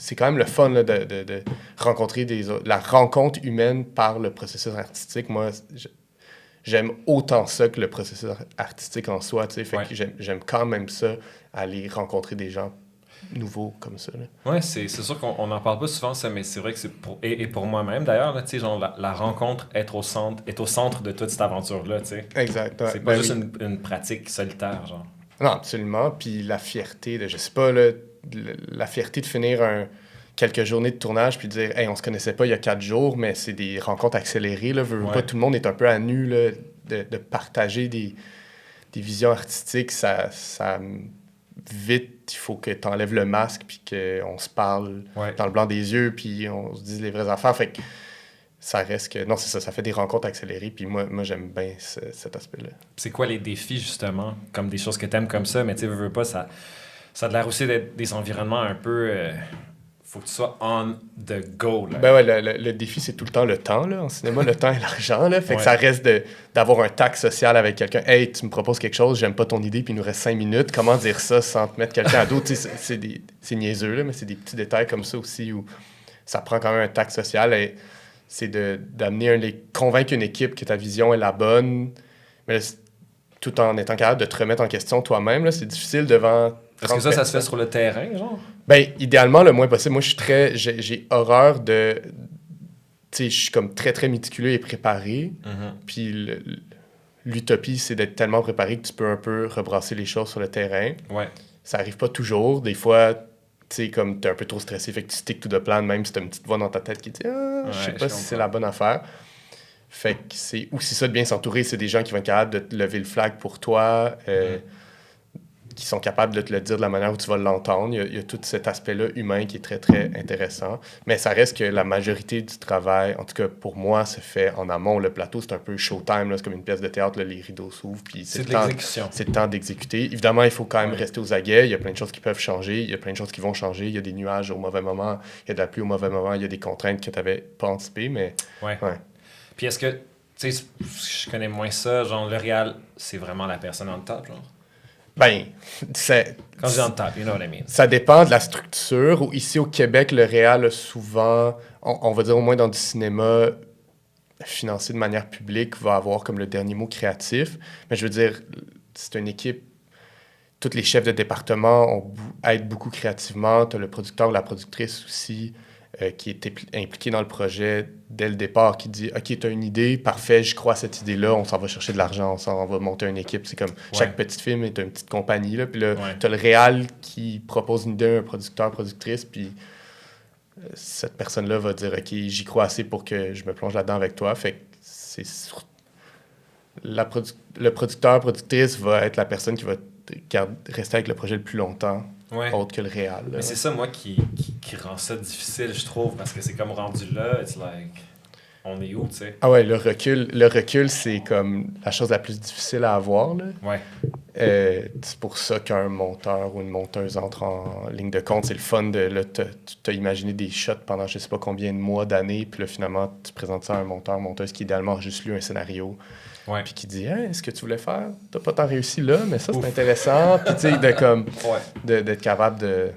C'est quand même le fun là, de rencontrer des autres. La rencontre humaine par le processus artistique, moi, j'aime autant ça que le processus artistique en soi. Fait que j'aime quand même ça, aller rencontrer des gens nouveaux comme ça. Oui, c'est sûr qu'on n'en parle pas souvent, ça, mais c'est vrai que c'est pour moi-même, d'ailleurs, tu sais, genre, la rencontre est au centre de toute cette aventure-là, tu sais. Exact. C'est pas juste une pratique solitaire, genre. Non, absolument. Puis la fierté de, je sais pas, là, la fierté de finir quelques journées de tournage puis de dire « Hey, on se connaissait pas il y a 4 jours, mais c'est des rencontres accélérées. » Là, pas, tout le monde est un peu à nu là, de partager des visions artistiques. Ça vite, il faut que tu enlèves le masque puis qu'on se parle dans le blanc des yeux puis on se dise les vraies affaires. Fait que ça reste que... Non, c'est ça fait des rencontres accélérées puis moi j'aime bien cet aspect-là. C'est quoi les défis, justement, comme des choses que tu aimes comme ça, mais tu sais, veux pas, ça a l'air aussi d'être des environnements un peu... faut que tu sois on the go, là. Ben ouais, le défi, c'est tout le temps le temps, là. En cinéma, le temps et l'argent, là. Fait que ça reste d'avoir un tact social avec quelqu'un. « Hey, tu me proposes quelque chose, j'aime pas ton idée, puis il nous reste 5 minutes. Comment dire ça sans te mettre quelqu'un à dos? » Tu sais, c'est niaiseux, là, mais c'est des petits détails comme ça aussi où ça prend quand même un tact social. Et c'est d'amener convaincre une équipe que ta vision est la bonne, mais là, tout en étant capable de te remettre en question toi-même, là. C'est difficile devant... Est-ce que ça se fait sur le terrain, genre? Ben, idéalement, le moins possible. Moi, j'ai horreur tu sais, je suis comme très, très méticuleux et préparé. Puis l'utopie, c'est d'être tellement préparé que tu peux un peu rebrasser les choses sur le terrain. Ouais. Ça arrive pas toujours. Des fois, tu sais, comme t'es un peu trop stressé, fait que tu stick to the plan, même si t'as une petite voix dans ta tête qui dit « Ah, je sais pas si c'est la bonne affaire. » Fait que c'est aussi ça de bien s'entourer. C'est des gens qui vont être capables de te lever le flag pour toi, qui sont capables de te le dire de la manière où tu vas l'entendre. Il y a tout cet aspect-là humain qui est très, très intéressant. Mais ça reste que la majorité du travail, en tout cas pour moi, se fait en amont. Le plateau, c'est un peu showtime, là. C'est comme une pièce de théâtre, là, les rideaux s'ouvrent. Puis c'est de l'exécution. C'est le temps d'exécuter. Évidemment, il faut quand même rester aux aguets. Il y a plein de choses qui peuvent changer. Il y a plein de choses qui vont changer. Il y a des nuages au mauvais moment. Il y a de la pluie au mauvais moment. Il y a des contraintes que tu n'avais pas anticipées. Mais... Ouais. Puis est-ce que, tu sais, je connais moins ça, genre le réal, c'est vraiment la personne en top, genre? Ben, quand je dis on top, you know what I mean. Ça dépend de la structure. Ici, au Québec, le réal a souvent, on va dire au moins dans du cinéma financé de manière publique, va avoir comme le dernier mot créatif. Mais je veux dire, c'est une équipe, tous les chefs de département aident beaucoup créativement. Tu as le producteur ou la productrice aussi qui est impliqué dans le projet dès le départ, qui dit « OK, tu as une idée, parfait, je crois à cette idée-là, on s'en va chercher de l'argent, on va monter une équipe. » C'est comme chaque petit film est une petite compagnie. Là. Puis là, tu as le réal qui propose une idée à un producteur, productrice, puis cette personne-là va dire « OK, j'y crois assez pour que je me plonge là-dedans avec toi. » Fait que c'est le producteur, productrice va être la personne qui va rester avec le projet le plus longtemps. Autre que le réel. Mais c'est ça, moi, qui rend ça difficile, je trouve, parce que c'est comme rendu là, it's like, on est où, tu sais? Ah ouais, le recul, c'est comme la chose la plus difficile à avoir, là. Ouais. C'est pour ça qu'un monteur ou une monteuse entre en ligne de compte. C'est le fun de, là, t'as imaginé des shots pendant je sais pas combien de mois, d'années, puis là, finalement, tu présentes ça à un monteur, monteuse qui, idéalement, a juste lu un scénario. Puis qui dit hey, « Est-ce que tu voulais faire? T'as pas tant réussi là, mais ça, c'est intéressant. » Puis tu sais, d'être capable de...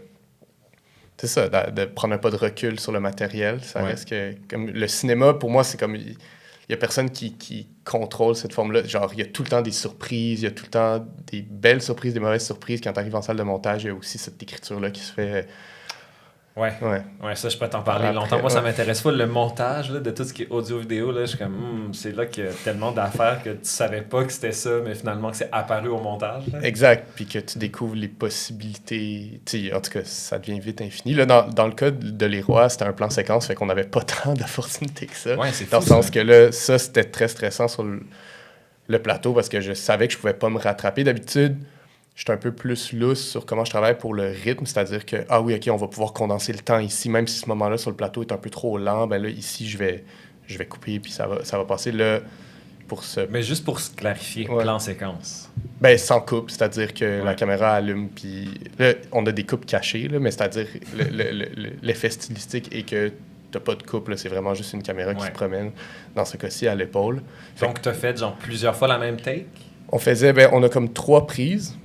C'est ça, de prendre un pas de recul sur le matériel. Ça reste que... Comme le cinéma, pour moi, c'est comme... Il y a personne qui contrôle cette forme-là. Genre, il y a tout le temps des surprises, il y a tout le temps des belles surprises, des mauvaises surprises. Quand tu arrives en salle de montage, il y a aussi cette écriture-là qui se fait... Ouais, ça, je peux t'en parler longtemps. Moi, ça m'intéresse pas. Le montage là, de tout ce qui est audio-vidéo, là, je suis comme, c'est là qu'il y a tellement d'affaires que tu savais pas que c'était ça, mais finalement que c'est apparu au montage. Là. Exact. Puis que tu découvres les possibilités. En tout cas, ça devient vite infini. Là, dans le cas de Les Rois, c'était un plan séquence, fait qu'on n'avait pas tant d'opportunités que ça. Ouais, c'est fou, dans le sens que là, ça, c'était très stressant sur le plateau parce que je savais que je pouvais pas me rattraper. D'habitude, je suis un peu plus lousse sur comment je travaille pour le rythme, c'est-à-dire que, ah oui, OK, on va pouvoir condenser le temps ici, même si ce moment-là sur le plateau est un peu trop lent, ben là, ici, je vais couper, puis ça va passer là pour ce... Mais juste pour se clarifier, plan-séquence. Ben, sans coupe, c'est-à-dire que la caméra allume, puis là, on a des coupes cachées, là, mais c'est-à-dire l'effet stylistique est que t'as pas de coupe, là, c'est vraiment juste une caméra qui se promène, dans ce cas-ci, à l'épaule. Donc, t'as fait, genre, plusieurs fois la même take? On a comme 3 prises.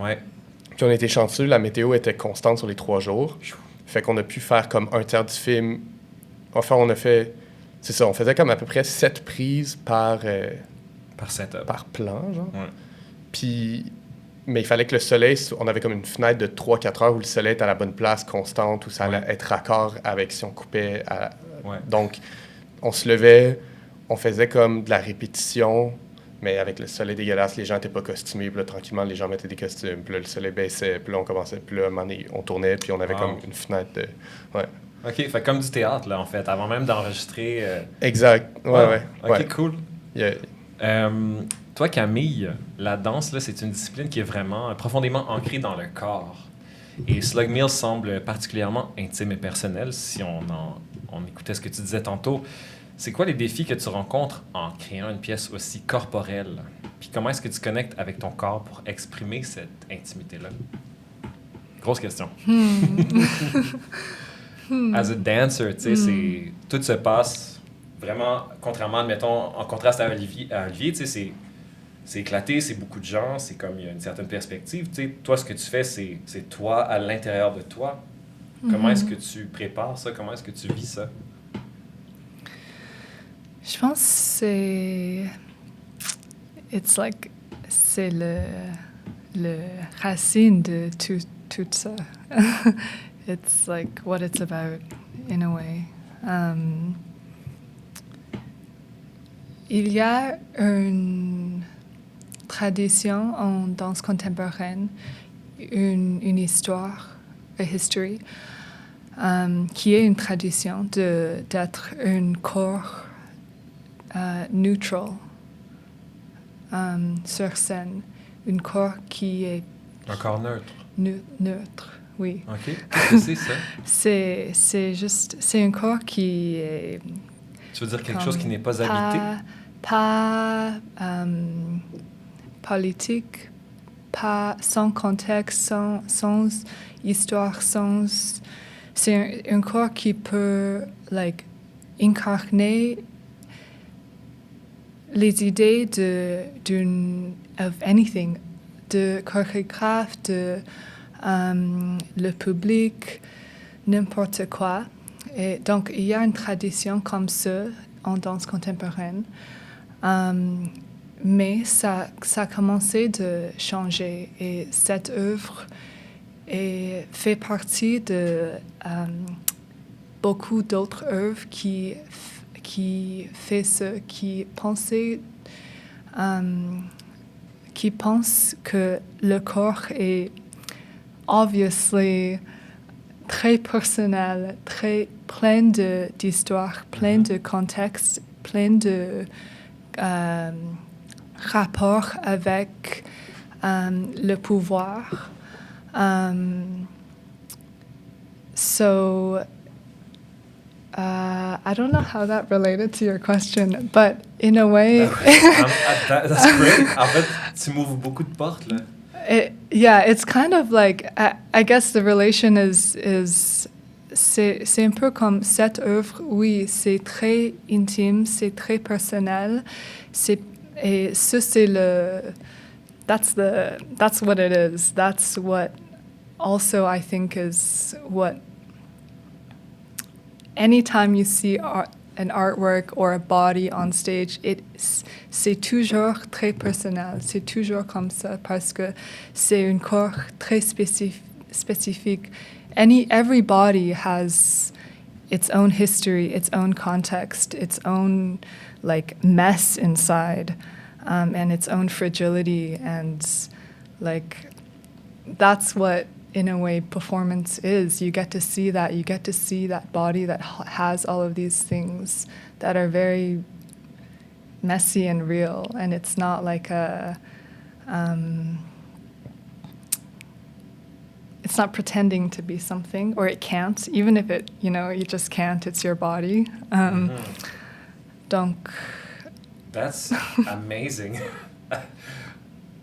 Puis on était chanceux, la météo était constante sur les 3 jours. Fait qu'on a pu faire comme un tiers du film. Enfin, on faisait comme à peu près 7 prises par setup. Par plan, genre. Puis, mais il fallait que le soleil, on avait comme une fenêtre de 3-4 heures où le soleil était à la bonne place, constante, où ça allait être raccord avec si on coupait. Donc, on se levait, on faisait comme de la répétition. Mais avec le soleil dégueulasse, les gens n'étaient pas costumés. Puis là, tranquillement, les gens mettaient des costumes. Puis là, le soleil baissait. Puis là, on commençait. Puis là, à un moment donné, on tournait. Puis on avait comme une fenêtre de... OK, fait comme du théâtre, là, en fait, avant même d'enregistrer. Exact. OK, cool. Toi, Camille, la danse, là, c'est une discipline qui est vraiment profondément ancrée dans le corps. Et Slug Meal semble particulièrement intime et personnel, si on écoutait ce que tu disais tantôt. C'est quoi les défis que tu rencontres en créant une pièce aussi corporelle? Puis comment est-ce que tu connectes avec ton corps pour exprimer cette intimité-là? Grosse question. As a dancer, tu sais, tout se passe vraiment, contrairement, admettons, en contraste à Olivier, tu sais, c'est éclaté, c'est beaucoup de gens, c'est comme il y a une certaine perspective. Tu sais, toi, ce que tu fais, c'est toi à l'intérieur de toi. Comment est-ce que tu prépares ça? Comment est-ce que tu vis ça? Je pense que c'est le racine de tout ça. It's like what it's about in a way. il y a une tradition en danse contemporaine, une histoire, a history, qui est une tradition d'être un corps neutral sur scène, un corps qui est Un corps neutre. neutre, oui. OK. Qu'est-ce que c'est, ça? C'est un corps qui est Tu veux dire quelque comme chose qui n'est pas habité? pas politique, pas sans contexte, sans histoire, sans... C'est un corps qui peut, like, incarner les idées of anything, de chorégraphe, le public, n'importe quoi. Et donc, il y a une tradition comme ça en danse contemporaine. Mais ça a commencé de changer. Et cette œuvre fait partie de beaucoup d'autres œuvres qui fait ce, qui pensent que le corps est obviously très personnel, très plein d'histoires, plein de contextes, plein de rapports avec le pouvoir. So I don't know how that related to your question, but in a way, That's great. En fait, tu m'ouvres beaucoup de portes, là. yeah, it's kind of like I guess the relation is c'est un peu comme cette œuvre. Oui, c'est très intime, c'est très personnel. Et ça c'est that's what it is. That's what also I think is what. Anytime you see an artwork or a body on stage, c'est toujours très personnel. C'est toujours comme ça parce que c'est un corps très spécifique. Every body has its own history, its own context, its own like mess inside, and its own fragility, and like that's what, in a way, performance is. You get to see that. You get to see that body that has all of these things that are very messy and real. And it's not like it's not pretending to be something, or it can't, even if it, you just can't. It's your body. Donc. That's amazing.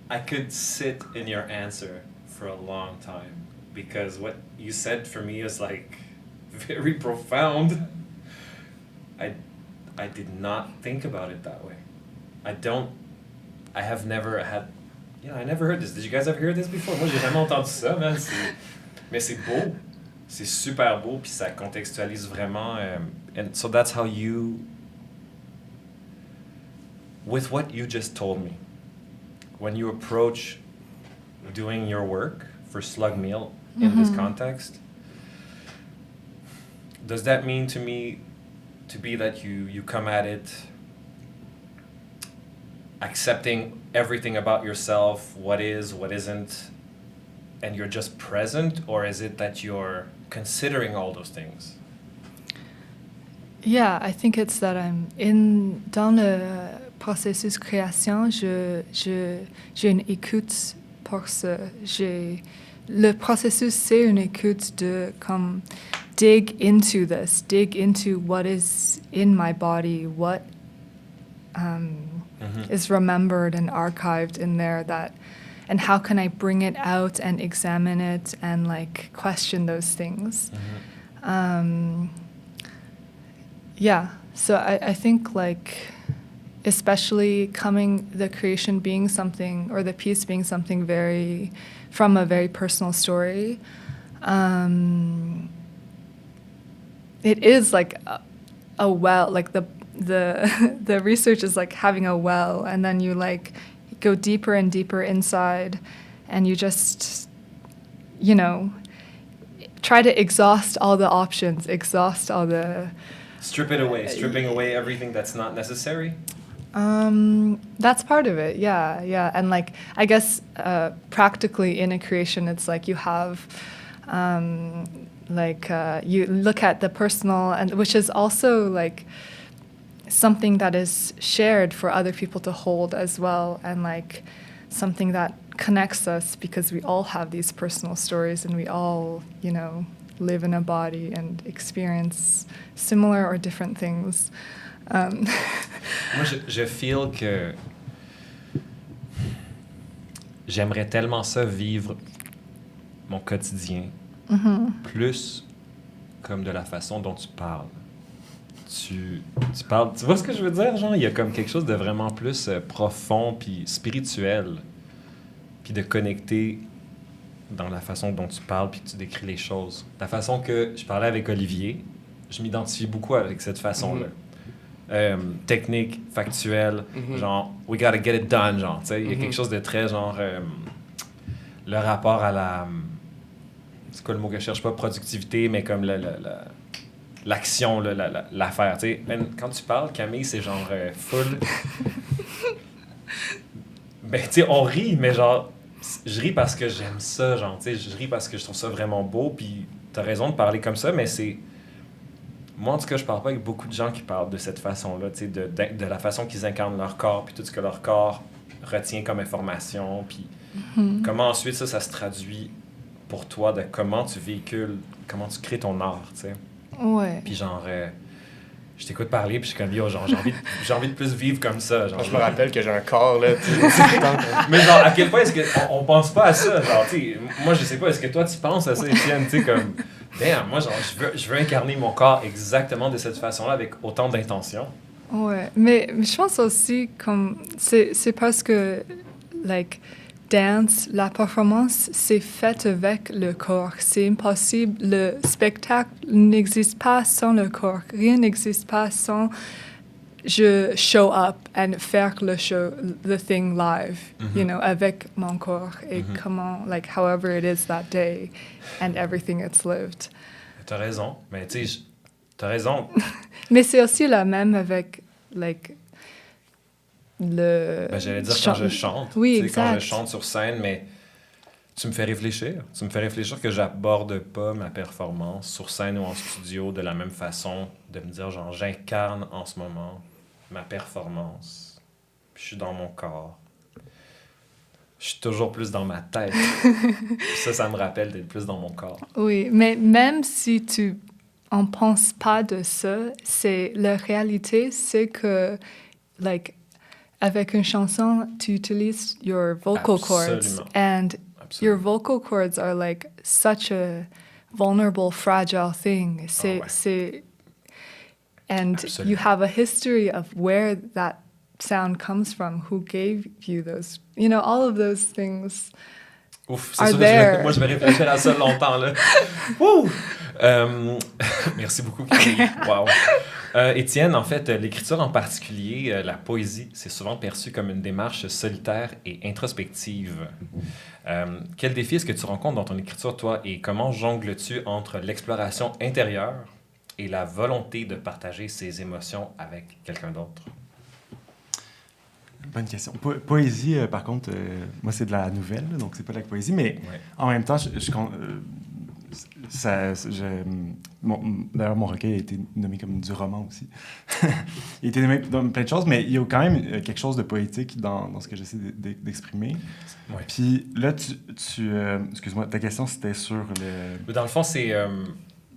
I could sit in your answer for a long time, because what you said for me is like very profound. I did not think about it that way. I have never had, I never heard this. Did you guys ever hear this before? Moi, j'ai jamais entendu ça, man. Mais c'est beau. C'est super beau, puis ça contextualise vraiment. And so that's how you, with what you just told me, when you approach doing your work for Slug Meal in this context, does that mean to me to be that you come at it accepting everything about yourself, what is, what isn't, and you're just present, or is it that you're considering all those things? Yeah, I think it's that dans le processus création, j'ai une écoute pour ça. Le processus, c'est une écoute de comme dig into what is in my body, what is remembered and archived in there, and how can I bring it out and examine it and like question those things. Yeah, so I think like, especially the creation being something, or the piece being something from a very personal story, it is like a well, like the research is like having a well, and then you like go deeper and deeper inside, and you just, try to exhaust all the options, exhaust all the... Strip it away, stripping away everything that's not necessary? That's part of it. Yeah. And like, I guess practically in a creation, it's like you have, you look at the personal, and which is also like something that is shared for other people to hold as well, and like something that connects us because we all have these personal stories and we all, live in a body and experience similar or different things. Moi, je feel que j'aimerais tellement ça vivre mon quotidien plus comme de la façon dont tu parles. Tu parles, tu vois ce que je veux dire? Genre, il y a comme quelque chose de vraiment plus profond puis spirituel, puis de connecter dans la façon dont tu parles puis que tu décris les choses. La façon que je parlais avec Olivier, je m'identifie beaucoup avec cette façon-là. Technique, factuelle, genre « we gotta get it done », genre, tu sais, il y a quelque chose de très, genre, le rapport à la... c'est quoi le mot que je cherche pas? Productivité, mais comme l'action, l'affaire, tu sais. Quand tu parles, Camille, c'est genre full... ben, tu sais, on rit, mais genre, je ris parce que j'aime ça, genre, tu sais, je ris parce que je trouve ça vraiment beau, puis t'as raison de parler comme ça, mais c'est... Moi, en tout cas, je parle pas avec beaucoup de gens qui parlent de cette façon-là, tu sais, de la façon qu'ils incarnent leur corps, puis tout ce que leur corps retient comme information, puis comment ensuite ça se traduit pour toi, de comment tu véhicules, comment tu crées ton art, tu sais. Ouais. Puis genre, je t'écoute parler, puis je suis comme, yo, genre, j'ai envie de plus vivre comme ça. Genre, Je me rappelle que j'ai un corps, là. Mais genre, à quel point est-ce qu'on pense pas à ça? Genre, tu sais, moi, je sais pas, est-ce que toi, tu penses à ça, Étienne? Tu sais, comme, damn, moi, genre, je veux incarner mon corps exactement de cette façon-là, avec autant d'intention. Ouais, mais je pense aussi, comme, c'est parce que, like, dance, la performance, c'est fait avec le corps. C'est impossible. Le spectacle n'existe pas sans le corps. Rien n'existe pas sans je show up and faire the thing live, avec mon corps et comment, like, however it is that day and everything it's lived. T'as raison, mais tu sais, t'as raison. Mais c'est aussi la même avec, like, j'allais dire quand je chante. Oui, exact. Quand je chante sur scène, mais tu me fais réfléchir. Tu me fais réfléchir que j'aborde pas ma performance sur scène ou en studio de la même façon, de me dire, genre, j'incarne en ce moment ma performance. Puis je suis dans mon corps. Je suis toujours plus dans ma tête. Ça me rappelle d'être plus dans mon corps. Oui, mais même si on pense pas de ça, la réalité, c'est que, like, avec une chanson, tu utilises your vocal cords. And your vocal cords are like such a vulnerable, fragile thing. And you have a history of where that sound comes from, who gave you those, all of those things. Ouf, c'est sûr que moi je vais réfléchir à ça longtemps, là. Wouh! Merci beaucoup, Camille. Wow. Étienne, en fait, l'écriture en particulier, la poésie, c'est souvent perçu comme une démarche solitaire et introspective. Quel défi est-ce que tu rencontres dans ton écriture, toi, et comment jongles-tu entre l'exploration intérieure et la volonté de partager ses émotions avec quelqu'un d'autre? Bonne question. Poésie, par contre, moi, c'est de la nouvelle, donc c'est pas de la poésie, mais en même temps, d'ailleurs, mon recueil a été nommé comme du roman aussi. Il a été nommé dans plein de choses, mais il y a quand même quelque chose de poétique dans ce que j'essaie d'exprimer. Ouais. Puis là, excuse-moi, ta question, c'était sur le... Dans le fond, c'est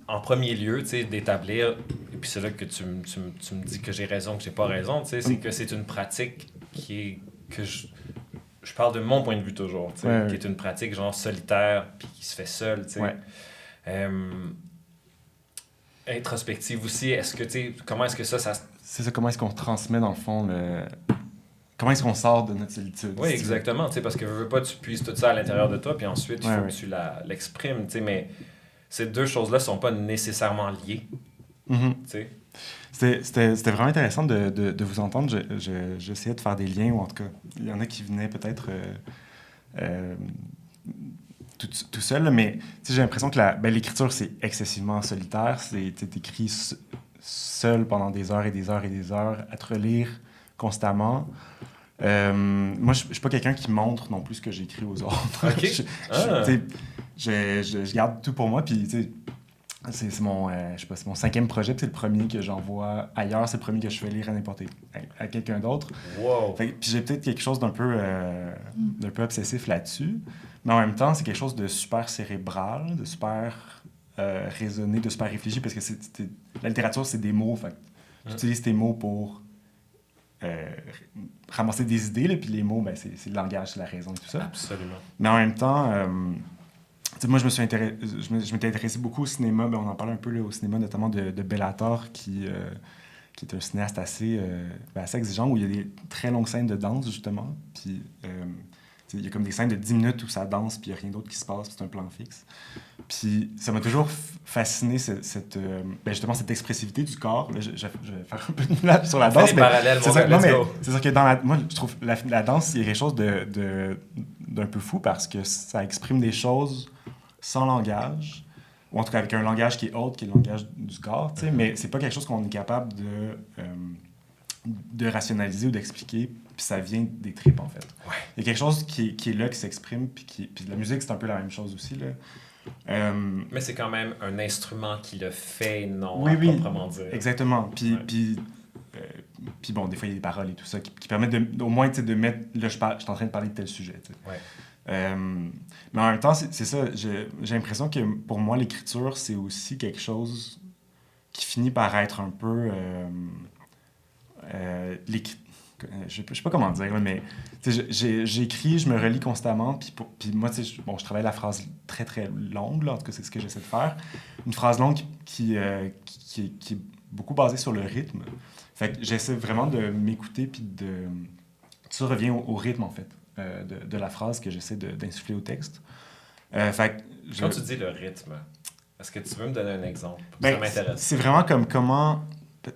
en premier lieu, tu sais, d'établir, et puis c'est là que tu me dis que j'ai raison, que j'ai pas raison, tu sais, c'est que c'est une pratique que je parle de mon point de vue toujours, tu sais, qui est une pratique genre solitaire, puis qui se fait seule, tu sais. Ouais. Introspective aussi, est-ce que, tu sais, comment est-ce que ça... C'est ça, comment est-ce qu'on transmet, dans le fond, comment est-ce qu'on sort de notre solitude? Oui, exactement, tu sais, parce que veux pas, tu puisses tout ça à l'intérieur de toi, puis ensuite, il faut que tu l'exprimes, tu sais, mais ces deux choses-là sont pas nécessairement liées, tu sais. C'était vraiment intéressant de vous entendre. J'essayais de faire des liens, ou en tout cas, il y en a qui venaient peut-être tout seul, mais j'ai l'impression que l'écriture, c'est excessivement solitaire. T'écris seul pendant des heures et des heures et des heures à te relire constamment. Moi, je suis pas quelqu'un qui montre non plus ce que j'écris aux autres. OK. Je garde tout pour moi, puis tu sais, c'est mon, je sais pas, c'est mon 5e projet, puis c'est le premier que j'envoie ailleurs, c'est le premier que je fais lire à quelqu'un d'autre. Wow. Puis j'ai peut-être quelque chose d'un peu obsessif là-dessus, mais en même temps, c'est quelque chose de super cérébral, de super raisonné, de super réfléchi, parce que la littérature, c'est des mots, fait tu utilises tes mots pour ramasser des idées, là, puis les mots, ben, c'est le langage, c'est la raison et tout ça. Absolument. Mais en même temps, moi, je m'étais intéressé beaucoup au cinéma. Ben, on en parlait un peu là, au cinéma, notamment de Bellator, qui est un cinéaste assez exigeant, où il y a des très longues scènes de danse, justement. Puis il y a comme des scènes de 10 minutes où ça danse, puis il n'y a rien d'autre qui se passe, puis c'est un plan fixe. Puis ça m'a toujours fasciné, justement, cette expressivité du corps. Là, je vais faire un peu de millage sur la danse. C'est sûr que moi, je trouve la danse, il y a quelque chose d'un peu fou, parce que ça exprime des choses sans langage, ou en tout cas avec un langage qui est autre, qui est le langage du corps, tu sais, mais c'est pas quelque chose qu'on est capable de rationaliser ou d'expliquer, puis ça vient des tripes, en fait. Ouais. Il y a quelque chose qui est là, qui s'exprime, puis la musique, c'est un peu la même chose aussi, là. Mais c'est quand même un instrument qui le fait, non, oui, proprement dire. Exactement. Puis bon, des fois, il y a des paroles et tout ça qui permettent au moins de mettre... Là, je suis en train de parler de tel sujet. Ouais. Mais en même temps, c'est ça. J'ai l'impression que pour moi, l'écriture, c'est aussi quelque chose qui finit par être un peu... je sais pas comment dire, mais j'écris, je me relis constamment, puis moi, je travaille la phrase très, très longue, là, en tout cas, c'est ce que j'essaie de faire. Une phrase longue qui est beaucoup basée sur le rythme. Fait que j'essaie vraiment de m'écouter, puis tout ça revient au rythme, en fait, de la phrase que j'essaie d'insuffler au texte. Fait que Quand tu dis le rythme, est-ce que tu veux me donner un exemple? Ben, ça m'intéresse. C'est vraiment comme comment...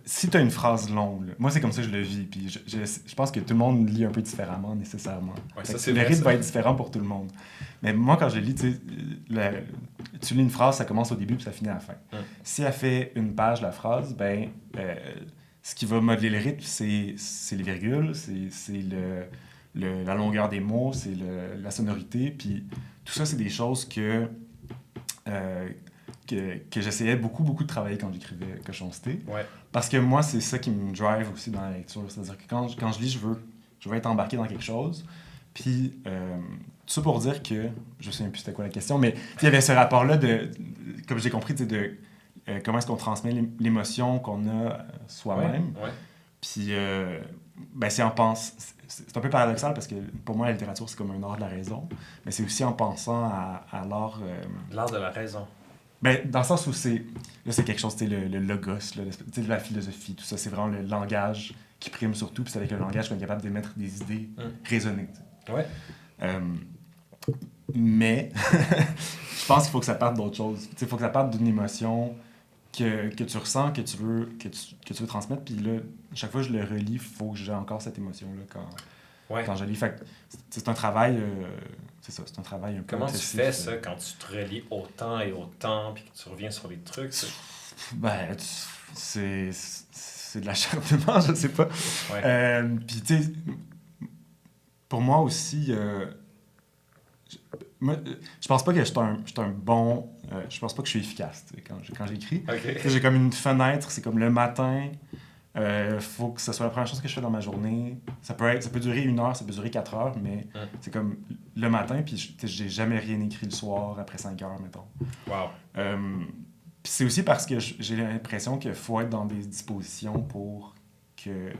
Si tu as une phrase longue, là, moi, c'est comme ça que je le vis, puis je pense que tout le monde lit un peu différemment, nécessairement. Ouais, ça, le rythme va être différent pour tout le monde. Mais moi, quand je lis, tu lis une phrase, ça commence au début puis ça finit à la fin. Si elle fait une page, la phrase, ben, ce qui va modeler le rythme, c'est les virgules, c'est la longueur des mots, c'est la sonorité, puis tout ça, c'est des choses que j'essayais beaucoup de travailler quand j'écrivais Cochon Cité. Ouais. Parce que moi, c'est ça qui me drive aussi dans la lecture. C'est-à-dire que quand je lis, je veux être embarqué dans quelque chose. Puis, tout ça pour dire que... Je ne sais plus c'était quoi la question, mais il y avait ce rapport-là comme j'ai compris, de comment est-ce qu'on transmet l'émotion qu'on a soi-même. Ouais. Puis, c'est en pensant... C'est un peu paradoxal parce que pour moi, la littérature, c'est comme un art de la raison. Mais c'est aussi en pensant à l'art... L'art de la raison. Ben, dans le sens où c'est quelque chose, le logos, là, la philosophie, tout ça, c'est vraiment le langage qui prime surtout, puis c'est avec le langage qu'on est capable d'émettre des idées raisonnées. Ouais. Mais je pense qu'il faut que ça parte d'autre chose. Il faut que ça parte d'une émotion que tu ressens, que tu veux transmettre, puis là, chaque fois que je le relis, il faut que j'ai encore cette émotion-là quand je lis. Fait que c'est un travail... c'est ça, c'est un travail un peu Comment obsessif. tu fais ça quand tu te relis autant et autant puis que tu reviens sur les trucs? Ben, c'est de l'acharnement, je sais pas. Ouais. Puis, tu sais, pour moi aussi, je pense pas que je suis un bon... je pense pas que je suis efficace quand j'écris. Okay. J'ai comme une fenêtre, c'est comme le matin... faut que ce soit la première chose que je fais dans ma journée. Ça peut durer 1 heure, ça peut durer 4 heures, mais c'est comme le matin, puis j'ai jamais rien écrit le soir après 5 heures, mettons. Wow. Puis c'est aussi parce que j'ai l'impression qu'il faut être dans des dispositions pour que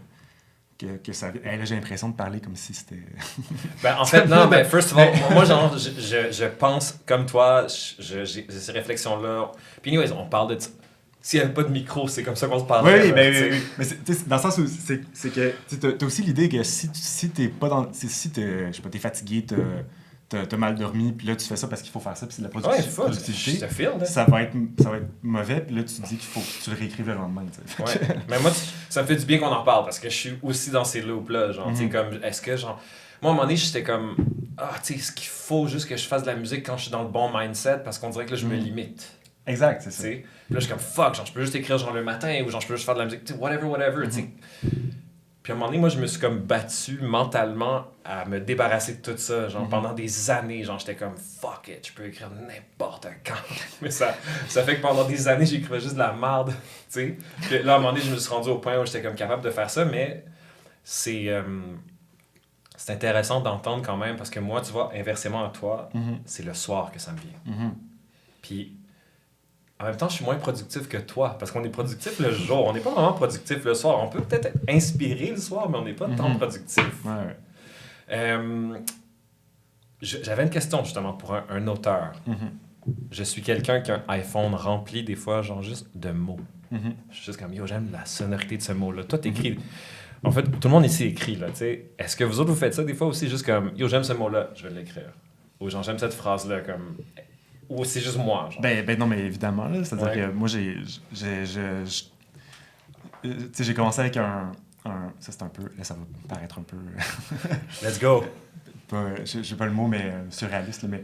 ça... là, j'ai l'impression de parler comme si c'était... Ben, en fait, non, mais first of all, moi, genre, je pense comme toi, j'ai ces réflexions-là. Puis anyways, on parle de... S'il n'y avait pas de micro, c'est comme ça qu'on se parle. Oui, mais dans le sens où c'est que t'as aussi l'idée que si t'es pas dans... Si t'es fatigué, t'as mal dormi, puis là tu fais ça parce qu'il faut faire ça, puis c'est de la productivité, je te file, là. ça va être mauvais, puis là tu te dis qu'il faut que tu le réécrives le lendemain. Ouais. Mais moi, ça me fait du bien qu'on en reparle parce que je suis aussi dans ces loops-là. Genre, tu sais, comme, est-ce que, genre. Moi, à un moment donné, j'étais comme, tu sais, est-ce qu'il faut juste que je fasse de la musique quand je suis dans le bon mindset parce qu'on dirait que là, je me limite. Exact, c'est ça. Puis là, je suis comme, fuck, genre, je peux juste écrire genre le matin ou genre, je peux juste faire de la musique, whatever, tu sais. Puis à un moment donné, moi, je me suis comme battu mentalement à me débarrasser de tout ça. Genre, pendant des années, genre, j'étais comme « fuck it, je peux écrire n'importe quand. » Mais ça fait que pendant des années, j'écrivais juste de la merde, tu sais. Puis là, à un moment donné, je me suis rendu au point où j'étais comme capable de faire ça, mais c'est intéressant d'entendre quand même, parce que moi, tu vois, inversement à toi, c'est le soir que ça me vient. Puis en même temps, je suis moins productif que toi, parce qu'on est productif le jour. On n'est pas vraiment productif le soir. On peut peut-être être inspiré le soir, mais on n'est pas tant productif. J'avais une question, justement, pour un auteur. Je suis quelqu'un qui a un iPhone rempli, des fois, genre juste de mots. Je suis juste comme, yo, j'aime la sonorité de ce mot-là. Toi, t'écris... En fait, tout le monde ici écrit, là, tu sais. Est-ce que vous autres, vous faites ça des fois aussi, juste comme, yo, j'aime ce mot-là, je vais l'écrire. Ou genre, j'aime cette phrase-là, comme... Ou c'est juste moi, genre. Ben non, mais évidemment, là. C'est-à-dire que moi, j'ai commencé avec un... Ça, c'est un peu... Là, ça va paraître un peu... Let's go! J'ai pas le mot, mais surréaliste, là, mais...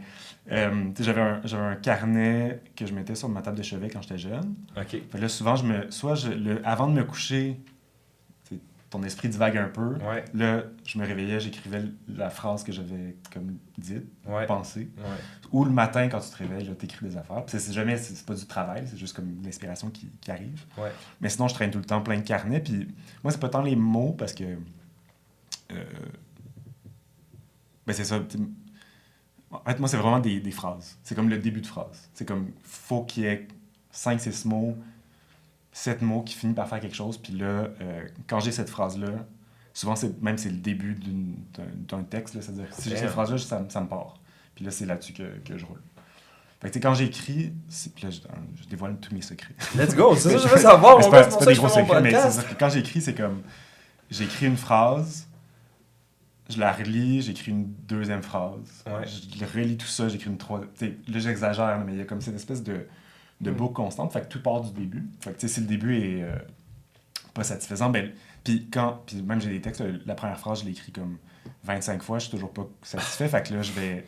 j'avais un carnet que je mettais sur ma table de chevet quand j'étais jeune. OK. Fait que là, souvent, avant de me coucher... ton esprit divague un peu. Ouais. Là, je me réveillais, j'écrivais la phrase que j'avais comme dite, pensée. Ouais. Ou le matin, quand tu te réveilles, là, t'écris des affaires. Puis c'est pas du travail, c'est juste comme l'inspiration qui arrive. Ouais. Mais sinon, je traîne tout le temps plein de carnets. Puis moi, c'est pas tant les mots, parce que... ben c'est ça. En fait, moi, c'est vraiment des phrases. C'est comme le début de phrase. C'est comme, faut qu'il y ait 5-6 mots, 7 mots qui finissent par faire quelque chose. Puis là, quand j'ai cette phrase-là, souvent, c'est le début d'un texte. Là, c'est-à-dire, si j'ai cette phrase-là, ça me part. Puis là, c'est là-dessus que je roule. Fait que quand j'écris, puis là, je dévoile tous mes secrets. Let's go! C'est ça que je veux savoir. C'est pas des gros secrets, mais c'est que quand j'écris, c'est comme, j'écris une phrase, je la relis, j'écris une deuxième phrase. Ouais. Je relis tout ça, j'écris une troisième. Là, j'exagère, mais il y a comme cette espèce de boucle constante. Fait que tout part du début. Fait que si le début est pas satisfaisant, ben, puis même j'ai des textes, la première phrase, je l'ai écrit comme 25 fois, je suis toujours pas satisfait. Fait que là, je vais...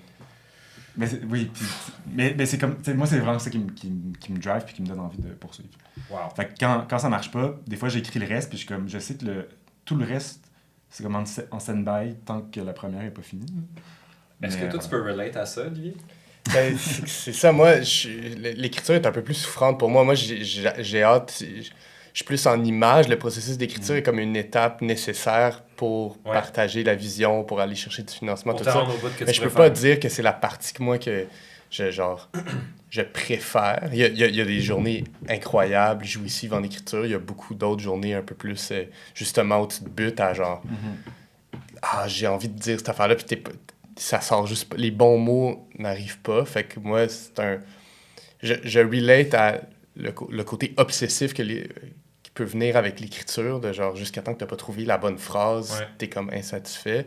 Mais c'est comme... Moi, c'est vraiment ça qui me drive puis qui me donne envie de poursuivre. Wow. Fait que quand ça marche pas, des fois, j'écris le reste, puis je sais que tout le reste, c'est comme en stand-by tant que la première n'est pas finie. Est-ce que toi, tu peux relate à ça, Olivier? Ben, c'est ça, moi, l'écriture est un peu plus souffrante pour moi. Moi, j'ai hâte, je suis plus en image. Le processus d'écriture est comme une étape nécessaire pour partager la vision, pour aller chercher du financement, pour tout ça. Mais je peux pas dire que c'est la partie que moi, que je préfère. Il y a des journées incroyables, jouissives en écriture. Il y a beaucoup d'autres journées un peu plus, justement, où tu te butes à genre... j'ai envie de dire cette affaire-là, puis ça sort juste pas. Les bons mots n'arrivent pas. Fait que moi, je relate à le côté obsessif qui peut venir avec l'écriture, de genre jusqu'à temps que t'as pas trouvé la bonne phrase, t'es comme insatisfait.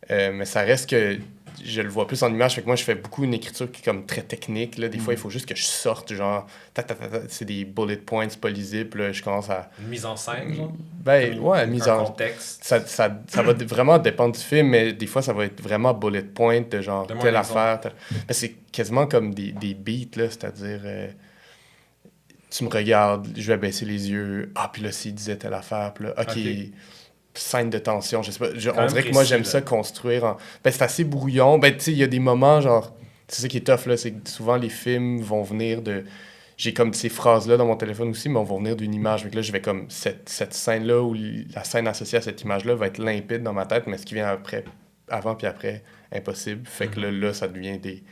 Mais ça reste que je le vois plus en image. Fait que moi, je fais beaucoup une écriture qui est comme très technique. Là. Des fois, il faut juste que je sorte, genre, c'est des bullet points pas lisibles. Là, je commence à... Une mise en scène, genre? Ben, ouais, mise en... contexte. Ça va vraiment dépendre du film, mais des fois, ça va être vraiment bullet point, de genre, telle affaire. Ben, c'est quasiment comme des beats, là, c'est-à-dire... tu me regardes, je vais baisser les yeux. Puis là, s'il disait telle affaire, puis là, OK... scène de tension, je sais pas. On dirait que moi, j'aime ça construire. Ben, c'est assez brouillon. Ben, tu sais, il y a des moments, genre... C'est ça qui est tough, là, c'est que souvent, les films vont venir de... J'ai comme ces phrases-là dans mon téléphone aussi, mais vont venir d'une image. Donc là, je vais comme... Cette scène-là, ou la scène associée à cette image-là va être limpide dans ma tête, mais ce qui vient avant puis après, impossible. Fait que là, ça devient des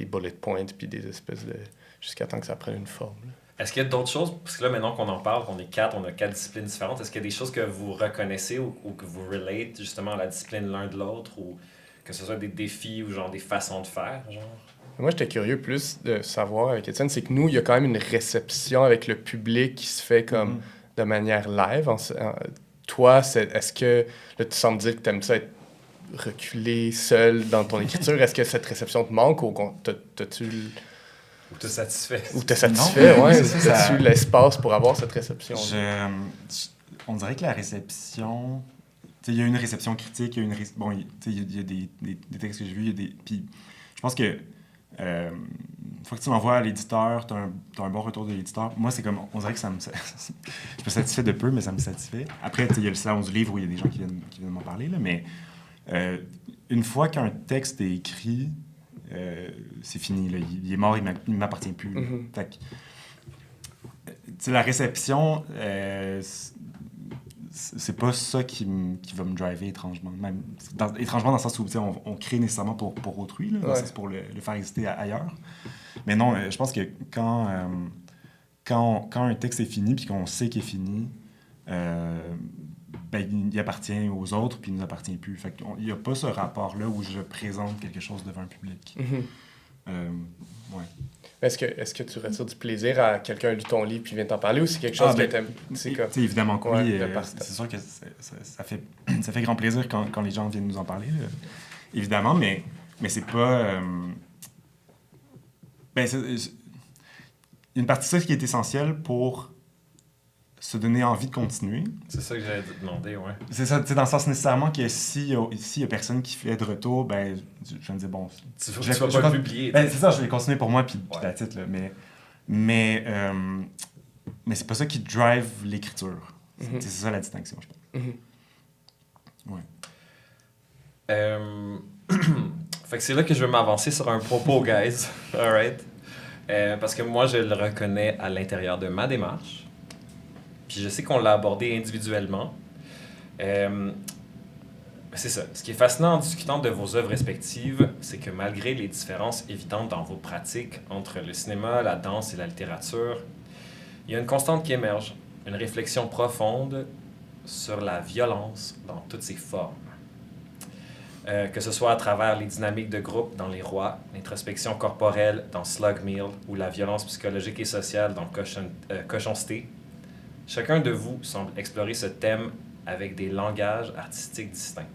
bullet points puis des espèces de... Jusqu'à temps que ça prenne une forme, là. Est-ce qu'il y a d'autres choses, parce que là, maintenant qu'on en parle, qu'on est 4, on a 4 disciplines différentes, est-ce qu'il y a des choses que vous reconnaissez ou que vous relate justement à la discipline l'un de l'autre, ou que ce soit des défis ou genre des façons de faire, genre? Moi, j'étais curieux plus de savoir avec Étienne, c'est que nous, il y a quand même une réception avec le public qui se fait comme de manière live. Toi, est-ce que, là, tu sembles dire que tu aimes ça être reculé, seul dans ton écriture, est-ce que cette réception te manque ou t'as-tu... Ou t'es satisfait. Ou t'es satisfait, non, ouais. T'as-tu l'espace pour avoir cette réception? On dirait que la réception... Il y a une réception critique, il y a il y a des textes que j'ai vus, puis je pense que fois que tu l'envoies à l'éditeur, tu as un bon retour de l'éditeur. Moi, c'est comme, on dirait que ça me... je me satisfais de peu, mais ça me satisfait. Après, il y a le salon du livre où il y a des gens qui viennent m'en parler, là, mais une fois qu'un texte est écrit, c'est fini. Là. Il est mort, il ne m'appartient plus. Fait que, la réception, c'est pas ça qui va me driver étrangement. Même, étrangement dans le sens où on crée nécessairement pour autrui, là, dans le sens pour le faire exister ailleurs. Mais non, je pense que quand un texte est fini puis qu'on sait qu'il est fini, il appartient aux autres puis il nous appartient plus. Fait qu'il n'y a pas ce rapport-là où je présente quelque chose devant un public. Ouais. Est-ce que tu retires du plaisir à quelqu'un a lu ton livre puis vient t'en parler ou c'est quelque chose que t'aimes? Évidemment que oui. C'est sûr que ça fait grand plaisir quand les gens viennent nous en parler. Là. Évidemment, mais c'est pas... il y a une partie de ça qui est essentielle pour se donner envie de continuer. C'est ça que j'allais te demander, ouais. C'est ça, dans le sens nécessairement que s'il y a personne qui fait de retour, je me dis, bon... Tu vas pas le publier. C'est ça, je vais continuer pour moi, puis la titre, là. Mais c'est pas ça qui drive l'écriture. C'est ça la distinction, je pense. Ouais. Fait que c'est là que je veux m'avancer sur un propos, guys. All right? Parce que moi, je le reconnais à l'intérieur de ma démarche. Puis je sais qu'on l'a abordé individuellement. C'est ça. Ce qui est fascinant en discutant de vos œuvres respectives, c'est que malgré les différences évidentes dans vos pratiques entre le cinéma, la danse et la littérature, il y a une constante qui émerge, une réflexion profonde sur la violence dans toutes ses formes. Que ce soit à travers les dynamiques de groupe dans Les Rois, l'introspection corporelle dans Slug Meal ou la violence psychologique et sociale dans Cochonceté, chacun de vous semble explorer ce thème avec des langages artistiques distincts.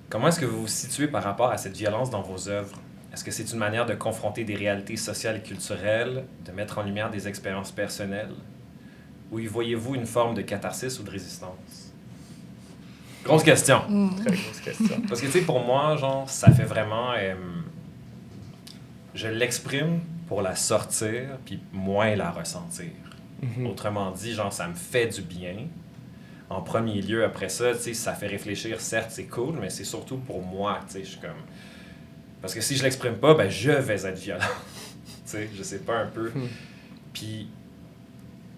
Comment est-ce que vous vous situez par rapport à cette violence dans vos œuvres? Est-ce que c'est une manière de confronter des réalités sociales et culturelles, de mettre en lumière des expériences personnelles? Ou y voyez-vous une forme de catharsis ou de résistance? Grosse question. Très grosse question. Parce que, tu sais, pour moi, genre, ça fait vraiment... je l'exprime pour la sortir, puis moins la ressentir. Autrement dit, genre, ça me fait du bien. En premier lieu, après ça, tu sais, ça fait réfléchir. Certes, c'est cool, mais c'est surtout pour moi, tu sais, je suis comme... Parce que si je l'exprime pas, je vais être violent. Tu sais, je sais pas un peu. Puis,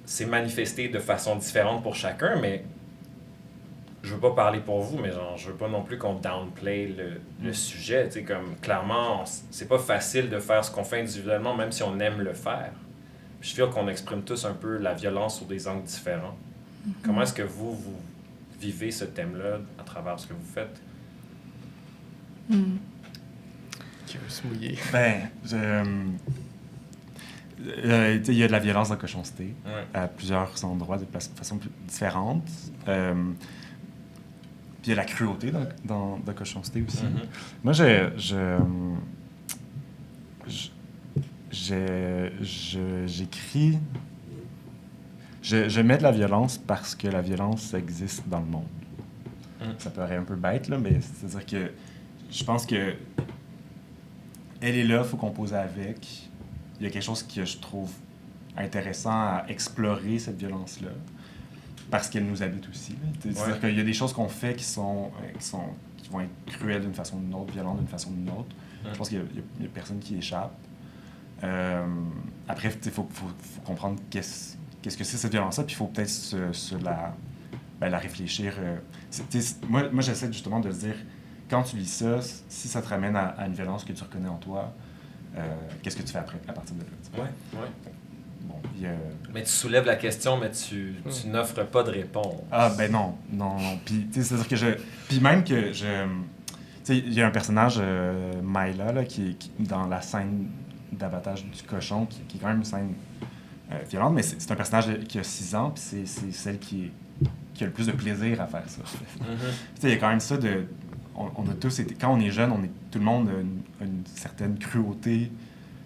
c'est manifesté de façon différente pour chacun, mais je veux pas parler pour vous, mais genre, je veux pas non plus qu'on downplay le sujet, tu sais, comme, clairement, c'est pas facile de faire ce qu'on fait individuellement, même si on aime le faire. Je suis sûr qu'on exprime tous un peu la violence sous des angles différents. Comment est-ce que vous vivez ce thème-là à travers ce que vous faites? Qui veut se mouiller? Il y a de la violence dans Cochonceté, Ouais. à plusieurs endroits, de façon différente. Puis il y a la cruauté dans Cochonceté aussi. Moi, j'écris... Je mets de la violence parce que la violence existe dans le monde. Ça paraît un peu bête, là, mais c'est-à-dire que je pense que elle est là, il faut composer avec. Il y a quelque chose que je trouve intéressant à explorer, cette violence-là, parce qu'elle nous habite aussi. C'est-à-dire qu'il y a des choses qu'on fait qui vont être cruelles d'une façon ou d'une autre, violentes d'une façon ou d'une autre. Je pense qu'il y a personne qui échappe. Après, il faut comprendre qu'est-ce que c'est cette violence-là, puis il faut peut-être la réfléchir. Moi, j'essaie justement de dire, quand tu lis ça, si ça te ramène à une violence que tu reconnais en toi, qu'est-ce que tu fais après, à partir de là? Ouais. Bon, Mais tu soulèves la question, mais tu n'offres pas de réponse. Non. Puis, c'est-à-dire que Puis même que il y a un personnage, Myla, là, qui dans la scène d'abattage du cochon, qui est quand même une scène violente, mais c'est un personnage qui a 6 ans, puis c'est celle qui a le plus de plaisir à faire ça. Il y a quand même ça de... On a tous été... Quand on est jeune, tout le monde a une certaine cruauté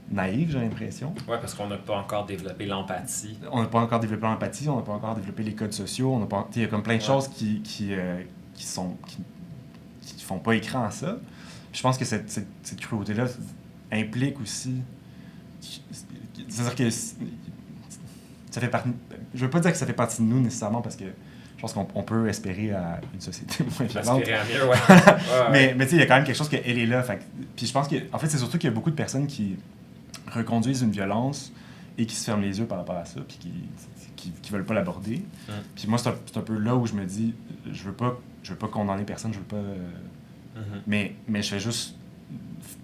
naïve, j'ai l'impression. Oui, parce qu'on n'a pas encore développé l'empathie. On n'a pas encore développé l'empathie, on n'a pas encore développé les codes sociaux, il y a comme plein de choses qui font pas écran à ça. Puis je pense que cette cruauté-là implique aussi... C'est-à-dire que ça fait partie... Je veux pas dire que ça fait partie de nous nécessairement, parce que je pense qu'on peut espérer à une société moins violente. Aspirer à mieux, ouais. Mais tu sais, il y a quand même quelque chose qu'elle est là. Puis je pense en fait, c'est surtout qu'il y a beaucoup de personnes qui reconduisent une violence et qui se ferment les yeux par rapport à ça, puis qui veulent pas l'aborder. Puis moi, c'est un peu là où je me dis, je veux pas condamner personne, je veux pas... mais je fais juste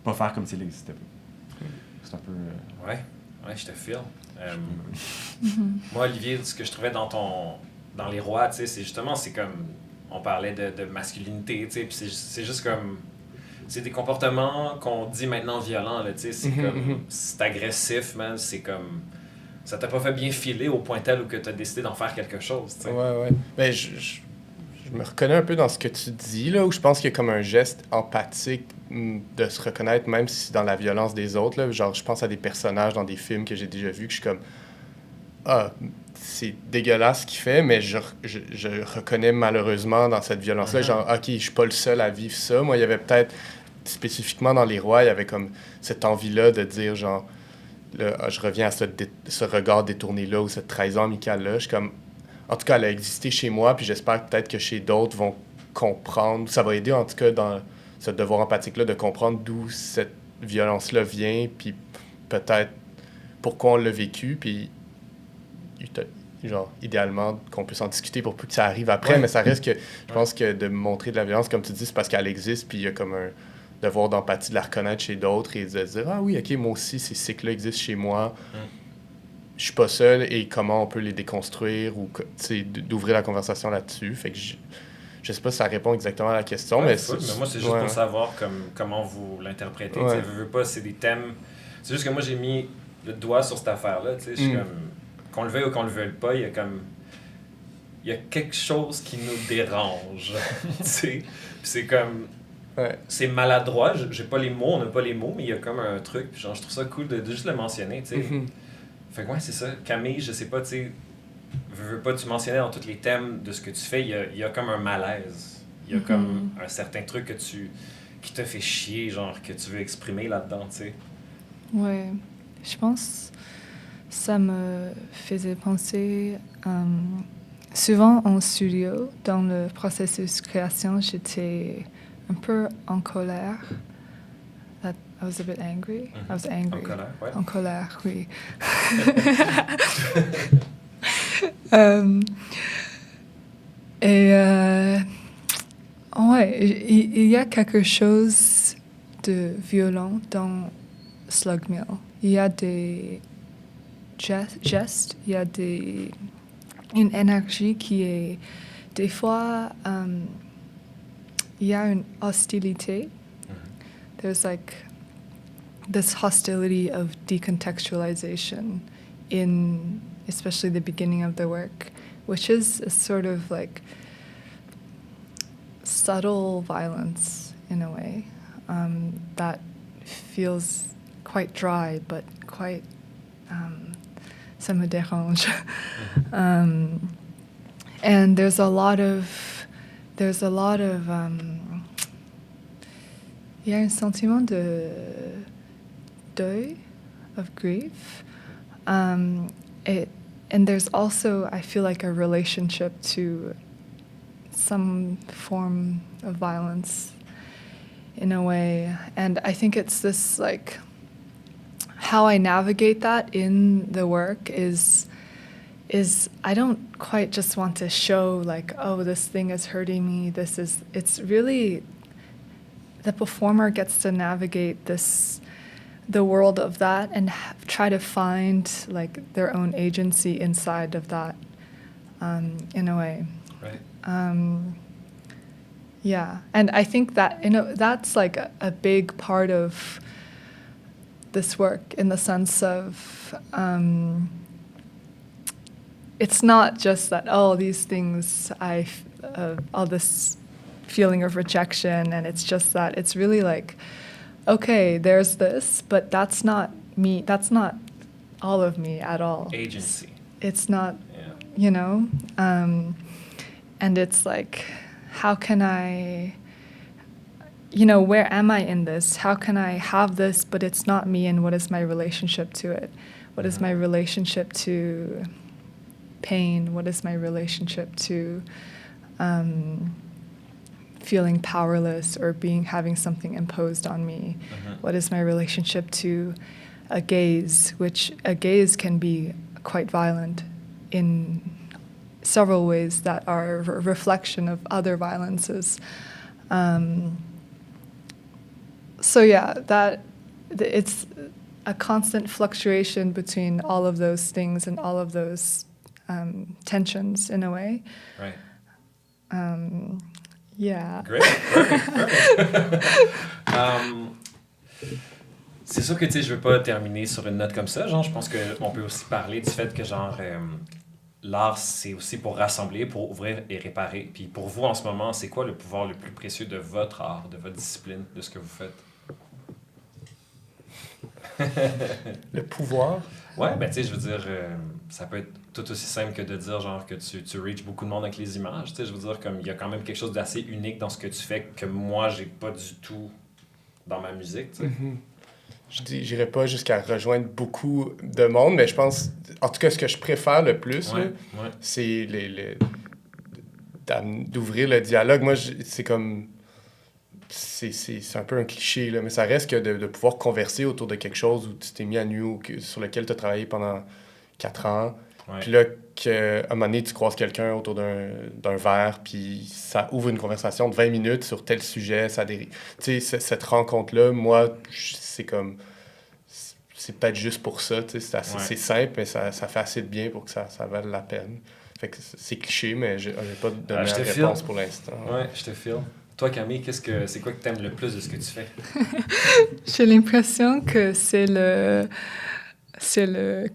pas faire comme s'il n'existait pas. C'est un peu... Ouais, je te file. Moi, Olivier, ce que je trouvais dans les rois, tu sais, c'est justement, c'est comme, on parlait de masculinité, tu sais, puis c'est juste comme, c'est des comportements qu'on dit maintenant violents, là, tu sais, c'est comme, c'est agressif, man, c'est comme, ça t'a pas fait bien filer au point tel où que t'as décidé d'en faire quelque chose, tu sais. Ouais. Ben, je me reconnais un peu dans ce que tu dis, là, où je pense qu'il y a comme un geste empathique de se reconnaître, même si c'est dans la violence des autres, là. Genre, je pense à des personnages dans des films que j'ai déjà vus, que je suis comme, c'est dégueulasse ce qu'il fait, mais je reconnais malheureusement dans cette violence-là, genre, OK, je suis pas le seul à vivre ça. Moi, il y avait peut-être, spécifiquement dans Les Rois, il y avait comme cette envie-là de dire, genre, je reviens à ce regard détourné-là ou cette trahison amicale-là. Je suis comme, en tout cas, elle a existé chez moi, puis j'espère peut-être que chez d'autres vont comprendre. Ça va aider, en tout cas, dans ce devoir empathique-là, de comprendre d'où cette violence-là vient, puis peut-être pourquoi on l'a vécu, puis genre, idéalement, qu'on puisse en discuter pour que ça arrive après, mais ça reste que, je pense que de montrer de la violence, comme tu dis, c'est parce qu'elle existe, puis il y a comme un devoir d'empathie de la reconnaître chez d'autres et de dire, ah oui, OK, moi aussi, ces cycles-là existent chez moi, je suis pas seul, et comment on peut les déconstruire, ou d'ouvrir la conversation là-dessus. Fait que je sais pas si ça répond exactement à la question, mais moi, c'est juste pour savoir comment vous l'interprétez. Tu sais, veux pas, c'est des thèmes... C'est juste que moi, j'ai mis le doigt sur cette affaire-là, tu sais, je suis comme... Qu'on le veuille ou qu'on le veuille pas, il y a quelque chose qui nous dérange, tu sais. Puis c'est comme... C'est maladroit, j'ai pas les mots, on n'a pas les mots, mais il y a comme un truc, puis genre, je trouve ça cool de juste le mentionner, tu sais. Fait que ouais, c'est ça. Camille, je sais pas, tu sais, veux pas, tu mentionnais dans tous les thèmes de ce que tu fais, il y a comme un malaise. Il y a comme un certain truc qui te fait chier, genre, que tu veux exprimer là-dedans, tu sais. Ouais, je pense... Ça me faisait penser, souvent en studio, dans le processus de création, j'étais un peu en colère. I was a bit angry. I was angry. En colère, ouais. En colère, oui. Il y a quelque chose de violent dans Slug Mill. Il y a des gestes, il y a une énergie qui est... Des fois, il y a une hostilité. There's like this hostility of decontextualization in especially the beginning of the work, which is a sort of like subtle violence in a way that feels quite dry, but quite... ça me dérange. And there's a lot of il y a un sentiment de deuil, of grief, and there's also, I feel like, a relationship to some form of violence in a way, and I think it's this like how I navigate that in the work is I don't quite just want to show like, oh, this thing is hurting me. It's really the performer gets to navigate the world of that and try to find like their own agency inside of that, in a way. Right. Yeah, and I think that that's like a big part of this work in the sense of it's not just that, oh, these things, all this feeling of rejection, and it's just that it's really like, okay, there's this, but that's not me, that's not all of me at all. Agency. It's not, you know, and it's like, how can I where am I in this? How can I have this, but it's not me? And what is my relationship to it? What is my relationship to pain? What is my relationship to feeling powerless or having something imposed on me? What is my relationship to a gaze, which a gaze can be quite violent in several ways that are a reflection of other violences. It's a constant fluctuation between all of those things and all of those tensions in a way. Right. Yeah. Great. Perfect. C'est sûr que, tu sais, je veux pas terminer sur une note comme ça. Genre, je pense qu'on peut aussi parler du fait que, genre, l'art, c'est aussi pour rassembler, pour ouvrir et réparer. Puis pour vous, en ce moment, c'est quoi le pouvoir le plus précieux de votre art, de votre discipline, de ce que vous faites? Le pouvoir? Ouais, ben tu sais, je veux dire, ça peut être tout aussi simple que de dire, genre, que tu reaches beaucoup de monde avec les images. Tu sais, je veux dire, comme il y a quand même quelque chose d'assez unique dans ce que tu fais que moi, j'ai pas du tout dans ma musique, tu sais. J'irais pas jusqu'à rejoindre beaucoup de monde, mais je pense, en tout cas, ce que je préfère le plus, c'est d'ouvrir le dialogue. Moi, c'est comme... C'est un peu un cliché, là, mais ça reste que de pouvoir converser autour de quelque chose où tu t'es mis à nu ou sur lequel tu as travaillé pendant 4 ans. Ouais. Puis là, qu'à un moment donné, tu croises quelqu'un autour d'un verre, puis ça ouvre une conversation de 20 minutes sur tel sujet. Tu sais, cette rencontre-là, moi, c'est comme... C'est peut-être juste pour ça, tu sais, c'est simple, mais ça fait assez de bien pour que ça vaille la peine. Fait que c'est cliché, mais j'ai pas donné la réponse pour l'instant. Ouais, je te file. Toi, Camille, c'est quoi que tu aimes le plus de ce que tu fais? J'ai l'impression que c'est le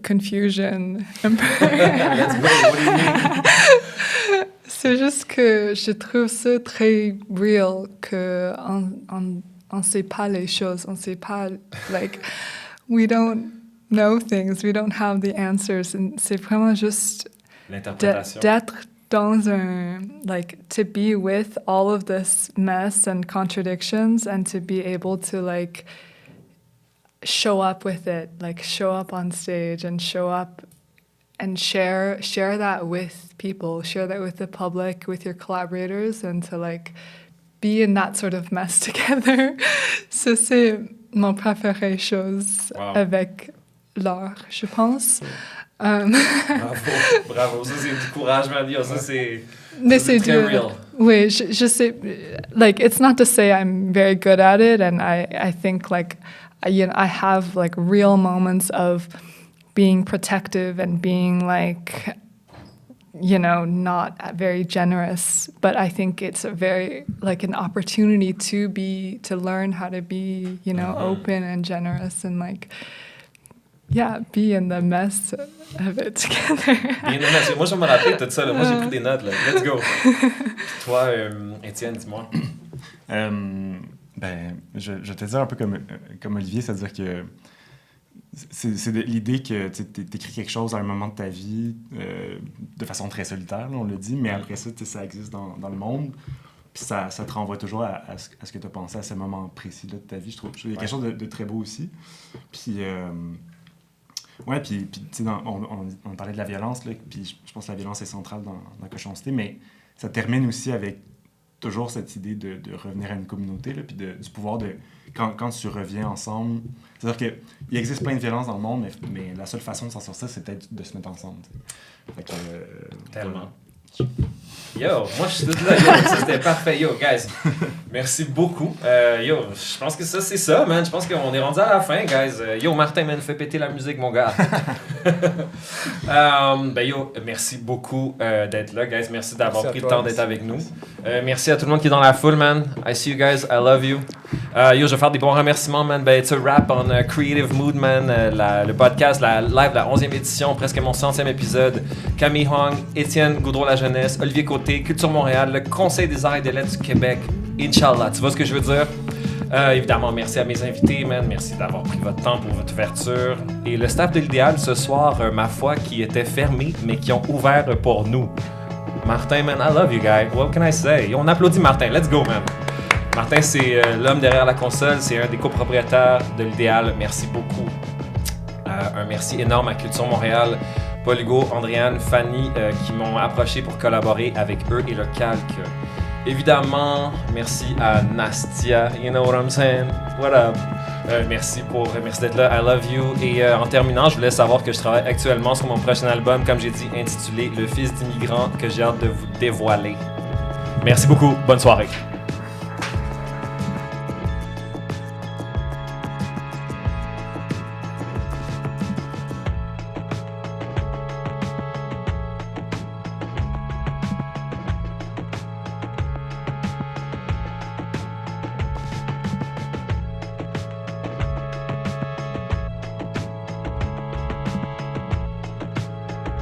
confusion. Let's go, what do you mean? C'est juste que je trouve ça très real, qu'on sait pas les choses, on sait pas, like, we don't know things, we don't have the answers, and c'est vraiment juste d'être dans to be with all of this mess and contradictions and to be able to, like, show up with it, like, show up on stage and show up and share that with people, share that with the public, with your collaborators, and to, like, be in that sort of mess together. Ça, c'est mon préféré chose avec l'art, je pense. Bravo, ça c'est du courage, Maria, ça c'est très real. Oui, je sais, like, it's not to say I'm very good at it, and I think, like, I have, like, real moments of being protective and being, like, not very generous, but I think it's a very, like, an opportunity to learn how to be, open and generous and, like, be in the mess of it together. Be in the mess. Moi, je vais me rappeler tout ça, là. Moi, j'ai pris des notes, là. Let's go. Toi, Étienne, dis-moi. Je vais te dire un peu comme Olivier, c'est-à-dire que c'est l'idée que tu écris quelque chose à un moment de ta vie de façon très solitaire, là, on le dit, mais après ça, ça existe dans le monde. Puis ça te renvoie toujours à ce que tu as pensé à ce moment précis-là de ta vie. Je trouve qu'il y a quelque chose de très beau aussi. Puis, puis tu sais, on parlait de la violence, là, puis je pense que la violence est centrale dans Cochonceté, mais ça termine aussi avec toujours cette idée de revenir à une communauté, là, puis du pouvoir de... Quand tu reviens ensemble... C'est-à-dire qu'il existe plein de violences dans le monde, mais la seule façon de s'en sortir, c'est peut-être de se mettre ensemble. Fait que, tellement. Yo, moi je suis tout là, yo, ça c'était parfait, yo, guys. Merci beaucoup. Yo, je pense que ça c'est ça, man. Je pense qu'on est rendu à la fin, guys. Yo, Martin, man, fais péter la musique, mon gars. Yo, merci beaucoup d'être là, guys. Merci d'avoir pris le temps d'être avec nous. Merci à tout le monde qui est dans la foule, man. I see you guys, I love you. Yo, je vais faire des bons remerciements, man. It's a wrap on Creative Mood, man. Le podcast, la live, la 11e édition, presque mon 100e épisode. Camille Hong, Étienne Gaudreau-La Jeunesse, Olivier Côté, Culture Montréal, le Conseil des arts et des lettres du Québec. Inch'Allah, tu vois ce que je veux dire? Évidemment, merci à mes invités, man. Merci d'avoir pris votre temps pour votre ouverture. Et le staff de l'Idéal, ce soir, ma foi, qui était fermé, mais qui ont ouvert pour nous. Martin, man, I love you, guy. What can I say? On applaudit Martin. Let's go, man. Martin, c'est l'homme derrière la console, c'est un des copropriétaires de l'Idéal. Merci beaucoup. Un merci énorme à Culture Montréal, Paul Hugo, Andréane, Fanny qui m'ont approché pour collaborer avec eux et le calque. Évidemment, merci à Nastia, you know what I'm saying? What up? Merci d'être là, I love you. Et en terminant, je voulais savoir que je travaille actuellement sur mon prochain album, comme j'ai dit, intitulé Le fils d'immigrant, que j'ai hâte de vous dévoiler. Merci beaucoup, bonne soirée.